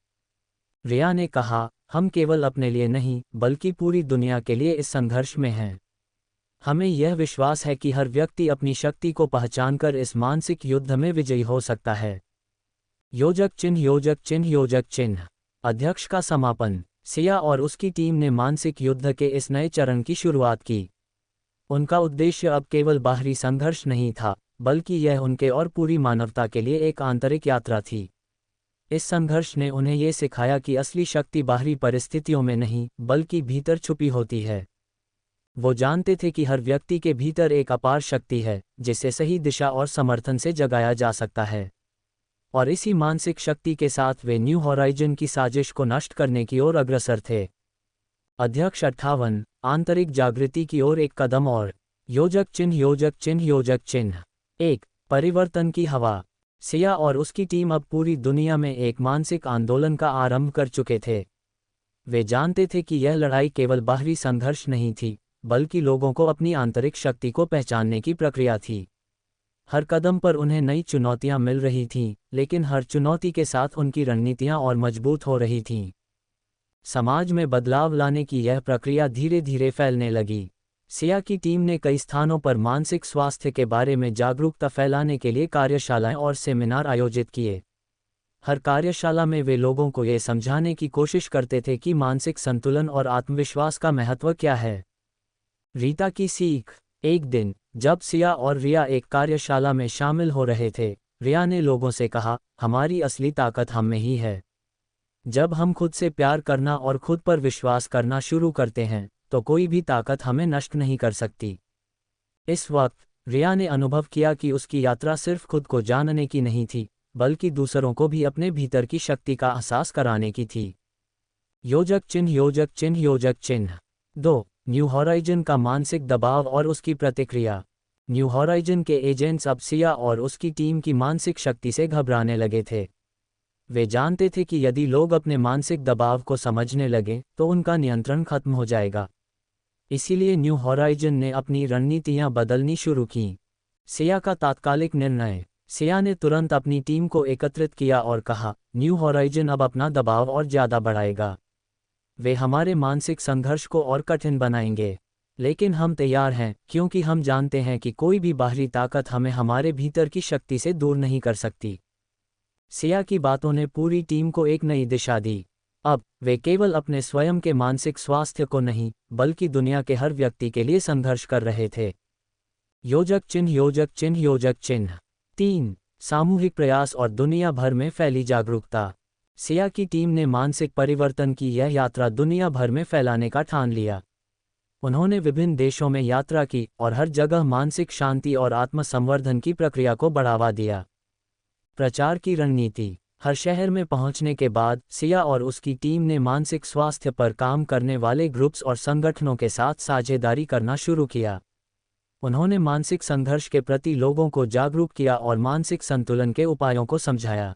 रिया ने कहा, हम केवल अपने लिए नहीं, बल्कि पूरी दुनिया के लिए इस संघर्ष में हैं। हमें यह विश्वास है कि हर व्यक्ति अपनी शक्ति को पहचानकर इस मानसिक युद्ध में विजयी हो सकता है। योजक चिन्ह योजक चिन्ह योजक चिन्ह। अध्यक्ष का समापन। सिया और उसकी टीम ने मानसिक युद्ध के इस नए चरण की शुरुआत की। उनका उद्देश्य अब केवल बाहरी संघर्ष नहीं था, बल्कि यह उनके और पूरी मानवता के लिए एक आंतरिक यात्रा थी। इस संघर्ष ने उन्हें यह सिखाया कि असली शक्ति बाहरी परिस्थितियों में नहीं, बल्कि भीतर छुपी होती है। वो जानते थे कि हर व्यक्ति के भीतर एक अपार शक्ति है, जिसे सही दिशा और समर्थन से जगाया जा सकता है। और इसी मानसिक शक्ति के साथ वे न्यू हॉराइजन की साजिश को नष्ट करने की ओर अग्रसर थे। अध्यक्ष 58। आंतरिक जागृति की ओर एक कदम और। योजक चिन्ह योजक चिन्ह योजक चिन्ह 1। परिवर्तन की हवा। सिया और उसकी टीम अब पूरी दुनिया में एक मानसिक आंदोलन का आरंभ कर चुके थे। वे जानते थे कि यह लड़ाई केवल बाहरी संघर्ष नहीं थी, बल्कि लोगों को अपनी आंतरिक शक्ति को पहचानने की प्रक्रिया थी। हर कदम पर उन्हें नई चुनौतियां मिल रही थीं, लेकिन हर चुनौती के साथ उनकी रणनीतियां और मजबूत हो रही थीं। समाज में बदलाव लाने की यह प्रक्रिया धीरे धीरे फैलने लगी। सिया की टीम ने कई स्थानों पर मानसिक स्वास्थ्य के बारे में जागरूकता फैलाने के लिए कार्यशालाएं और सेमिनार आयोजित किए। हर कार्यशाला में वे लोगों को ये समझाने की कोशिश करते थे कि मानसिक संतुलन और आत्मविश्वास का महत्व क्या है। रीता की सीख। एक दिन जब सिया और रिया एक कार्यशाला में शामिल हो रहे थे, रिया ने लोगों से कहा, हमारी असली ताकत हम में ही है। जब हम खुद से प्यार करना और खुद पर विश्वास करना शुरू करते हैं, तो कोई भी ताकत हमें नष्ट नहीं कर सकती। इस वक्त रिया ने अनुभव किया कि उसकी यात्रा सिर्फ खुद को जानने की नहीं थी, बल्कि दूसरों को भी अपने भीतर की शक्ति का एहसास कराने की थी। योजक चिन्ह योजक चिन्ह योजक चिन्ह 2। न्यू हॉराइजन का मानसिक दबाव और उसकी प्रतिक्रिया। न्यू हॉराइजन के एजेंट्स अब सिया और उसकी टीम की मानसिक शक्ति से घबराने लगे थे। वे जानते थे कि यदि लोग अपने मानसिक दबाव को समझने लगें तो उनका नियंत्रण खत्म हो जाएगा। इसीलिए न्यू हॉराइजन ने अपनी रणनीतियां बदलनी शुरू कीं। सिया का तात्कालिक निर्णय। सिया ने तुरंत अपनी टीम को एकत्रित किया और कहा, न्यू हॉराइजन अब अपना दबाव और ज़्यादा बढ़ाएगा। वे हमारे मानसिक संघर्ष को और कठिन बनाएंगे, लेकिन हम तैयार हैं, क्योंकि हम जानते हैं कि कोई भी बाहरी ताकत हमें हमारे भीतर की शक्ति से दूर नहीं कर सकती। सिया की बातों ने पूरी टीम को एक नई दिशा दी। अब वे केवल अपने स्वयं के मानसिक स्वास्थ्य को नहीं, बल्कि दुनिया के हर व्यक्ति के लिए संघर्ष कर रहे थे। योजक चिन्ह योजक चिन्ह योजक चिन्ह 3। सामूहिक प्रयास और दुनिया भर में फैली जागरूकता। सिया की टीम ने मानसिक परिवर्तन की यह यात्रा दुनिया भर में फैलाने का ठान लिया। उन्होंने विभिन्न देशों में यात्रा की और हर जगह मानसिक शांति और आत्मसंवर्धन की प्रक्रिया को बढ़ावा दिया। प्रचार की रणनीति। हर शहर में पहुंचने के बाद सिया और उसकी टीम ने मानसिक स्वास्थ्य पर काम करने वाले ग्रुप्स और संगठनों के साथ साझेदारी करना शुरू किया। उन्होंने मानसिक संघर्ष के प्रति लोगों को जागरूक किया और मानसिक संतुलन के उपायों को समझाया।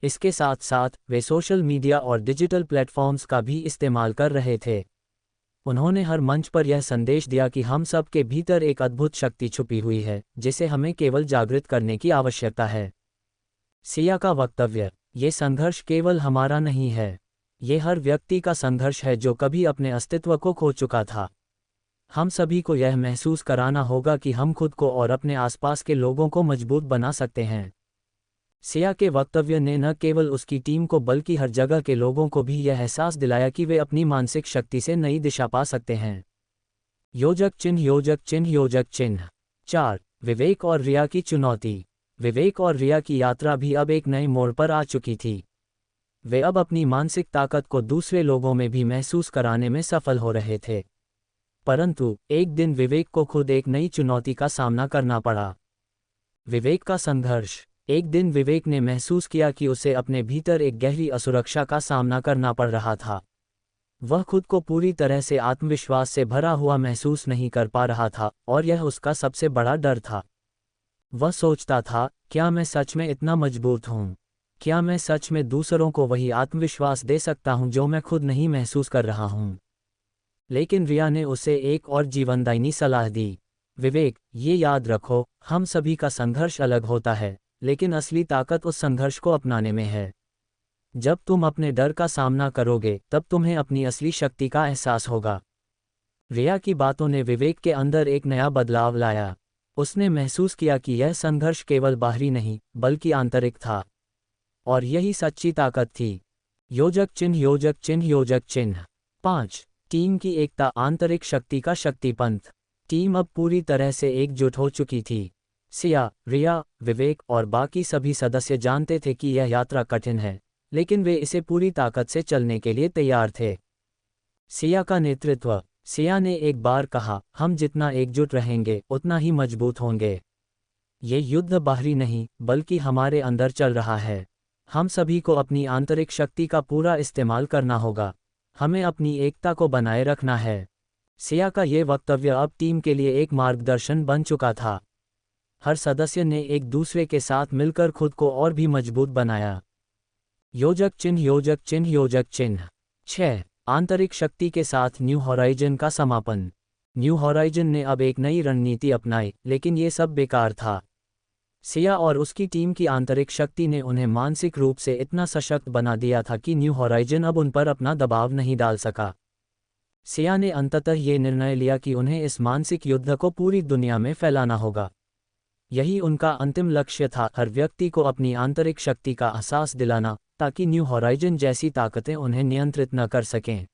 इसके साथ साथ वे सोशल मीडिया और डिजिटल प्लेटफॉर्म्स का भी इस्तेमाल कर रहे थे। उन्होंने हर मंच पर यह संदेश दिया कि हम सब के भीतर एक अद्भुत शक्ति छुपी हुई है, जिसे हमें केवल जागृत करने की आवश्यकता है। सिया का वक्तव्य। ये संघर्ष केवल हमारा नहीं है, ये हर व्यक्ति का संघर्ष है जो कभी अपने अस्तित्व को खो चुका था। हम सभी को यह महसूस कराना होगा कि हम खुद को और अपने आसपास के लोगों को मजबूत बना सकते हैं। सिया के वक्तव्य ने न केवल उसकी टीम को बल्कि हर जगह के लोगों को भी यह एहसास दिलाया कि वे अपनी मानसिक शक्ति से नई दिशा पा सकते हैं। योजक चिन्ह योजक चिन्ह योजक चिन्ह 4। विवेक और रिया की चुनौती। विवेक और रिया की यात्रा भी अब एक नए मोड़ पर आ चुकी थी। वे अब अपनी मानसिक ताकत को दूसरे लोगों में भी महसूस कराने में सफल हो रहे थे। परंतु एक दिन विवेक को खुद एक नई चुनौती का सामना करना पड़ा। विवेक का संघर्ष। एक दिन विवेक ने महसूस किया कि उसे अपने भीतर एक गहरी असुरक्षा का सामना करना पड़ रहा था। वह खुद को पूरी तरह से आत्मविश्वास से भरा हुआ महसूस नहीं कर पा रहा था, और यह उसका सबसे बड़ा डर था। वह सोचता था, क्या मैं सच में इतना मजबूत हूँ? क्या मैं सच में दूसरों को वही आत्मविश्वास दे सकता हूँ जो मैं खुद नहीं महसूस कर रहा हूँ? लेकिन रिया ने उसे एक और जीवनदायिनी सलाह दी। विवेक, ये याद रखो, हम सभी का संघर्ष अलग होता है, लेकिन असली ताकत उस संघर्ष को अपनाने में है। जब तुम अपने डर का सामना करोगे, तब तुम्हें अपनी असली शक्ति का एहसास होगा। रिया की बातों ने विवेक के अंदर एक नया बदलाव लाया। उसने महसूस किया कि यह संघर्ष केवल बाहरी नहीं, बल्कि आंतरिक था, और यही सच्ची ताकत थी। योजक चिन्ह योजक चिन्ह योजक चिन्ह 5। टीम की एकता, आंतरिक शक्ति का शक्तिपंथ। टीम अब पूरी तरह से एकजुट हो चुकी थी। सिया, रिया, विवेक और बाकी सभी सदस्य जानते थे कि यह यात्रा कठिन है, लेकिन वे इसे पूरी ताकत से चलने के लिए तैयार थे। सिया का नेतृत्व। सिया ने एक बार कहा, हम जितना एकजुट रहेंगे उतना ही मजबूत होंगे। ये युद्ध बाहरी नहीं, बल्कि हमारे अंदर चल रहा है। हम सभी को अपनी आंतरिक शक्ति का पूरा इस्तेमाल करना होगा। हमें अपनी एकता को बनाए रखना है। सिया का ये वक्तव्य अब टीम के लिए एक मार्गदर्शन बन चुका था। हर सदस्य ने एक दूसरे के साथ मिलकर खुद को और भी मजबूत बनाया। योजक चिन्ह योजक चिन्ह योजक चिन्ह 6. आंतरिक शक्ति के साथ न्यू हॉराइजन का समापन। न्यू हॉराइजन ने अब एक नई रणनीति अपनाई, लेकिन ये सब बेकार था। सिया और उसकी टीम की आंतरिक शक्ति ने उन्हें मानसिक रूप से इतना सशक्त बना दिया था कि न्यू हॉराइजन अब उन पर अपना दबाव नहीं डाल सका। सिया ने अंततः ये निर्णय लिया कि उन्हें इस मानसिक युद्ध को पूरी दुनिया में फैलाना होगा। यही उनका अंतिम लक्ष्य था, हर व्यक्ति को अपनी आंतरिक शक्ति का एहसास दिलाना, ताकि न्यू हॉराइजन जैसी ताकतें उन्हें नियंत्रित न कर सकें।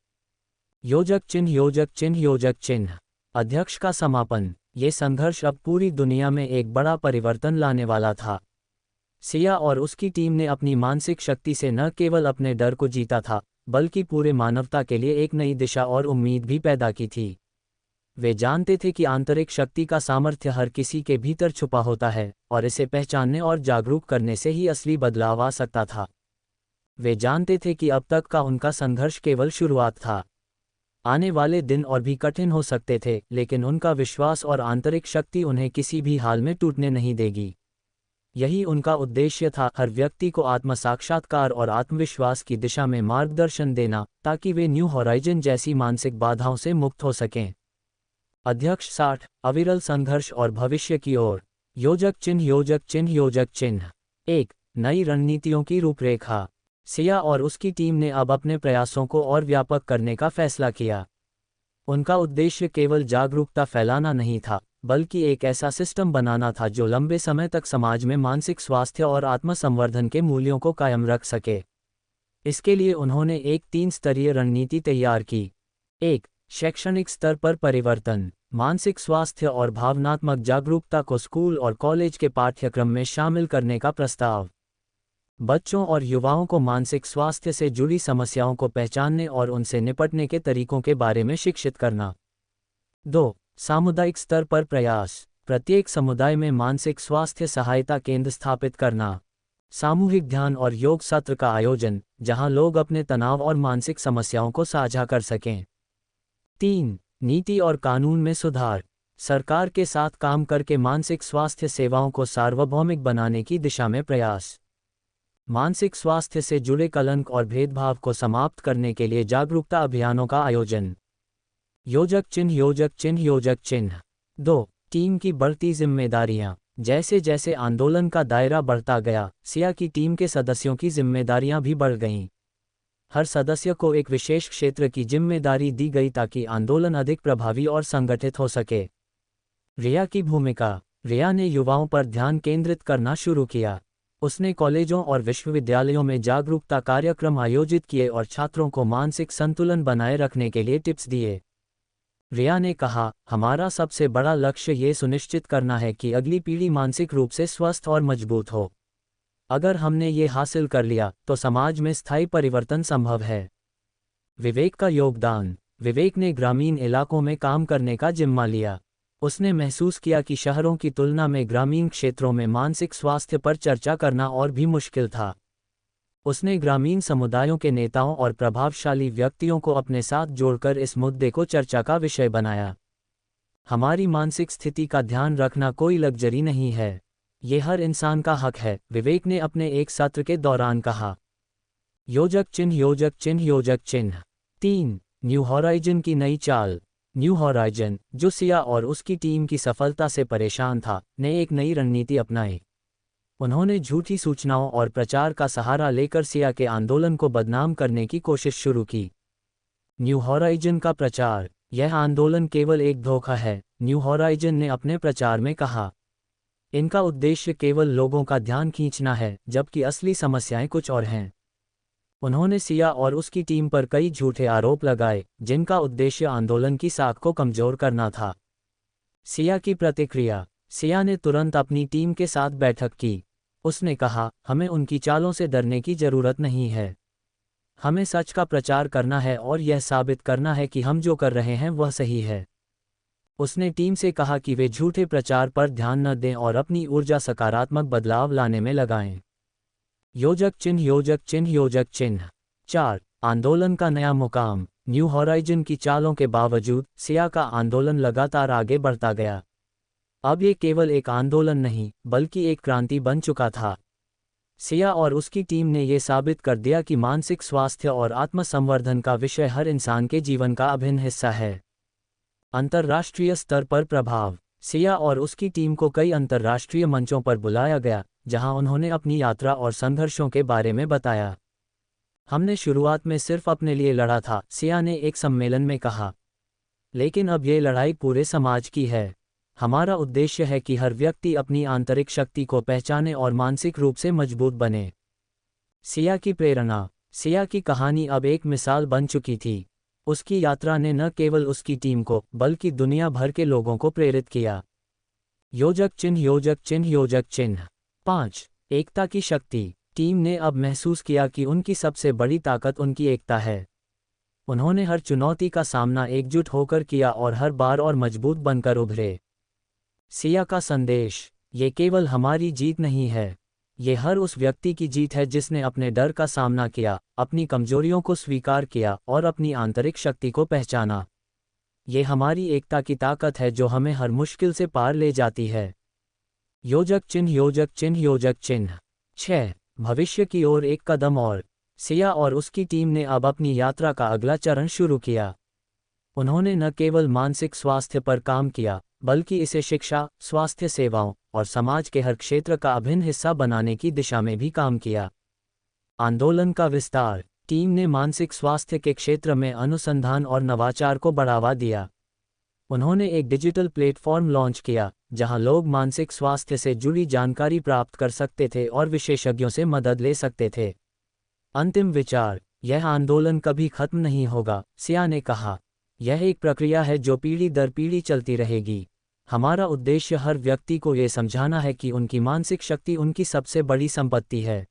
योजक चिन्ह योजक चिन्ह योजक चिन्ह। अध्यक्ष का समापन। ये संघर्ष अब पूरी दुनिया में एक बड़ा परिवर्तन लाने वाला था। सिया और उसकी टीम ने अपनी मानसिक शक्ति से न केवल अपने डर को जीता था, बल्कि पूरे मानवता के लिए एक नई दिशा और उम्मीद भी पैदा की थी। वे जानते थे कि आंतरिक शक्ति का सामर्थ्य हर किसी के भीतर छुपा होता है, और इसे पहचानने और जागरूक करने से ही असली बदलाव आ सकता था। वे जानते थे कि अब तक का उनका संघर्ष केवल शुरुआत था। आने वाले दिन और भी कठिन हो सकते थे, लेकिन उनका विश्वास और आंतरिक शक्ति उन्हें किसी भी हाल में टूटने नहीं देगी। यही उनका उद्देश्य था, हर व्यक्ति को आत्म साक्षात्कार और आत्मविश्वास की दिशा में मार्गदर्शन देना, ताकि वे न्यू हॉराइजन जैसी मानसिक बाधाओं से मुक्त हो सकें। अध्यक्ष 60। अविरल संघर्ष और भविष्य की ओर। योजक चिन्ह योजक चिन्ह योजक चिन्ह। 1. नई रणनीतियों की रूपरेखा। सिया और उसकी टीम ने अब अपने प्रयासों को और व्यापक करने का फैसला किया। उनका उद्देश्य केवल जागरूकता फैलाना नहीं था, बल्कि एक ऐसा सिस्टम बनाना था जो लंबे समय तक समाज में मानसिक स्वास्थ्य और आत्मसंवर्धन के मूल्यों को कायम रख सके। इसके लिए उन्होंने एक 3 स्तरीय रणनीति तैयार की। 1. शैक्षणिक स्तर पर परिवर्तन। मानसिक स्वास्थ्य और भावनात्मक जागरूकता को स्कूल और कॉलेज के पाठ्यक्रम में शामिल करने का प्रस्ताव। बच्चों और युवाओं को मानसिक स्वास्थ्य से जुड़ी समस्याओं को पहचानने और उनसे निपटने के तरीकों के बारे में शिक्षित करना। 2. सामुदायिक स्तर पर प्रयास। प्रत्येक समुदाय में मानसिक स्वास्थ्य सहायता केंद्र स्थापित करना। सामूहिक ध्यान और योग सत्र का आयोजन, जहां लोग अपने तनाव और मानसिक समस्याओं को साझा कर सकें। 3. नीति और कानून में सुधार। सरकार के साथ काम करके मानसिक स्वास्थ्य सेवाओं को सार्वभौमिक बनाने की दिशा में प्रयास। मानसिक स्वास्थ्य से जुड़े कलंक और भेदभाव को समाप्त करने के लिए जागरूकता अभियानों का आयोजन। योजक चिन्ह योजक चिन्ह योजक चिन्ह। 2. टीम की बढ़ती जिम्मेदारियां। जैसे जैसे आंदोलन का दायरा बढ़ता गया, सिया की टीम के सदस्यों की जिम्मेदारियां भी बढ़ गईं। हर सदस्य को एक विशेष क्षेत्र की जिम्मेदारी दी गई ताकि आंदोलन अधिक प्रभावी और संगठित हो सके। रिया की भूमिका। रिया ने युवाओं पर ध्यान केंद्रित करना शुरू किया। उसने कॉलेजों और विश्वविद्यालयों में जागरूकता कार्यक्रम आयोजित किए और छात्रों को मानसिक संतुलन बनाए रखने के लिए टिप्स दिए। रिया ने कहा, हमारा सबसे बड़ा लक्ष्य ये सुनिश्चित करना है कि अगली पीढ़ी मानसिक रूप से स्वस्थ और मजबूत हो। अगर हमने ये हासिल कर लिया, तो समाज में स्थायी परिवर्तन संभव है। विवेक का योगदान। विवेक ने ग्रामीण इलाकों में काम करने का जिम्मा लिया। उसने महसूस किया कि शहरों की तुलना में ग्रामीण क्षेत्रों में मानसिक स्वास्थ्य पर चर्चा करना और भी मुश्किल था। उसने ग्रामीण समुदायों के नेताओं और प्रभावशाली व्यक्तियों को अपने साथ जोड़कर इस मुद्दे को चर्चा का विषय बनाया। हमारी मानसिक स्थिति का ध्यान रखना कोई लग्जरी नहीं है, ये हर इंसान का हक है, विवेक ने अपने एक सत्र के दौरान कहा। योजक चिन्ह योजक चिन्ह योजक चिन्ह। 3. न्यू हॉराइजन की नई चाल। न्यू हॉराइजन, जो सिया और उसकी टीम की सफलता से परेशान था, ने एक नई रणनीति अपनाई। उन्होंने झूठी सूचनाओं और प्रचार का सहारा लेकर सिया के आंदोलन को बदनाम करने की कोशिश शुरू की। न्यू हॉराइजन का प्रचार। यह आंदोलन केवल एक धोखा है, न्यू हॉराइजन ने अपने प्रचार में कहा। इनका उद्देश्य केवल लोगों का ध्यान खींचना है, जबकि असली समस्याएं कुछ और हैं। उन्होंने सिया और उसकी टीम पर कई झूठे आरोप लगाए, जिनका उद्देश्य आंदोलन की साख को कमजोर करना था। सिया की प्रतिक्रिया। सिया ने तुरंत अपनी टीम के साथ बैठक की। उसने कहा, हमें उनकी चालों से डरने की जरूरत नहीं है। हमें सच का प्रचार करना है और यह साबित करना है कि हम जो कर रहे हैं वह सही है। उसने टीम से कहा कि वे झूठे प्रचार पर ध्यान न दें और अपनी ऊर्जा सकारात्मक बदलाव लाने में लगाएं। योजक चिन्ह योजक चिन्ह योजक चिन्ह। 4. आंदोलन का नया मुकाम। न्यू हॉराइजन की चालों के बावजूद सिया का आंदोलन लगातार आगे बढ़ता गया। अब ये केवल एक आंदोलन नहीं, बल्कि एक क्रांति बन चुका था। सिया और उसकी टीम ने ये साबित कर दिया कि मानसिक स्वास्थ्य और आत्मसंवर्धन का विषय हर इंसान के जीवन का अभिन्न हिस्सा है। अंतर्राष्ट्रीय स्तर पर प्रभाव। सिया और उसकी टीम को कई अंतर्राष्ट्रीय मंचों पर बुलाया गया, जहां उन्होंने अपनी यात्रा और संघर्षों के बारे में बताया। हमने शुरुआत में सिर्फ अपने लिए लड़ा था, सिया ने एक सम्मेलन में कहा। लेकिन अब ये लड़ाई पूरे समाज की है। हमारा उद्देश्य है कि हर व्यक्ति अपनी आंतरिक शक्ति को पहचाने और मानसिक रूप से मजबूत बने। सिया की प्रेरणा। सिया की कहानी अब एक मिसाल बन चुकी थी। उसकी यात्रा ने न केवल उसकी टीम को, बल्कि दुनिया भर के लोगों को प्रेरित किया। योजक चिन्ह, योजक चिन्ह, योजक चिन्ह। 5. एकता की शक्ति। टीम ने अब महसूस किया कि उनकी सबसे बड़ी ताकत उनकी एकता है। उन्होंने हर चुनौती का सामना एकजुट होकर किया और हर बार और मजबूत बनकर उभरे। सिया का संदेश। ये केवल हमारी जीत नहीं है, ये हर उस व्यक्ति की जीत है जिसने अपने डर का सामना किया, अपनी कमजोरियों को स्वीकार किया और अपनी आंतरिक शक्ति को पहचाना। ये हमारी एकता की ताकत है जो हमें हर मुश्किल से पार ले जाती है। योजक चिन्ह, योजक चिन्ह, योजक चिन्ह। 6. भविष्य की ओर एक कदम और। सिया और उसकी टीम ने अब अपनी यात्रा का अगला चरण शुरू किया। उन्होंने न केवल मानसिक स्वास्थ्य पर काम किया, बल्कि इसे शिक्षा, स्वास्थ्य सेवाओं और समाज के हर क्षेत्र का अभिन्न हिस्सा बनाने की दिशा में भी काम किया। आंदोलन का विस्तार। टीम ने मानसिक स्वास्थ्य के क्षेत्र में अनुसंधान और नवाचार को बढ़ावा दिया। उन्होंने एक डिजिटल प्लेटफॉर्म लॉन्च किया, जहां लोग मानसिक स्वास्थ्य से जुड़ी जानकारी प्राप्त कर सकते थे और विशेषज्ञों से मदद ले सकते थे। अंतिम विचार। यह आंदोलन कभी खत्म नहीं होगा, सिया ने कहा। यह एक प्रक्रिया है जो पीढ़ी दर पीढ़ी चलती रहेगी। हमारा उद्देश्य हर व्यक्ति को ये समझाना है कि उनकी मानसिक शक्ति उनकी सबसे बड़ी संपत्ति है।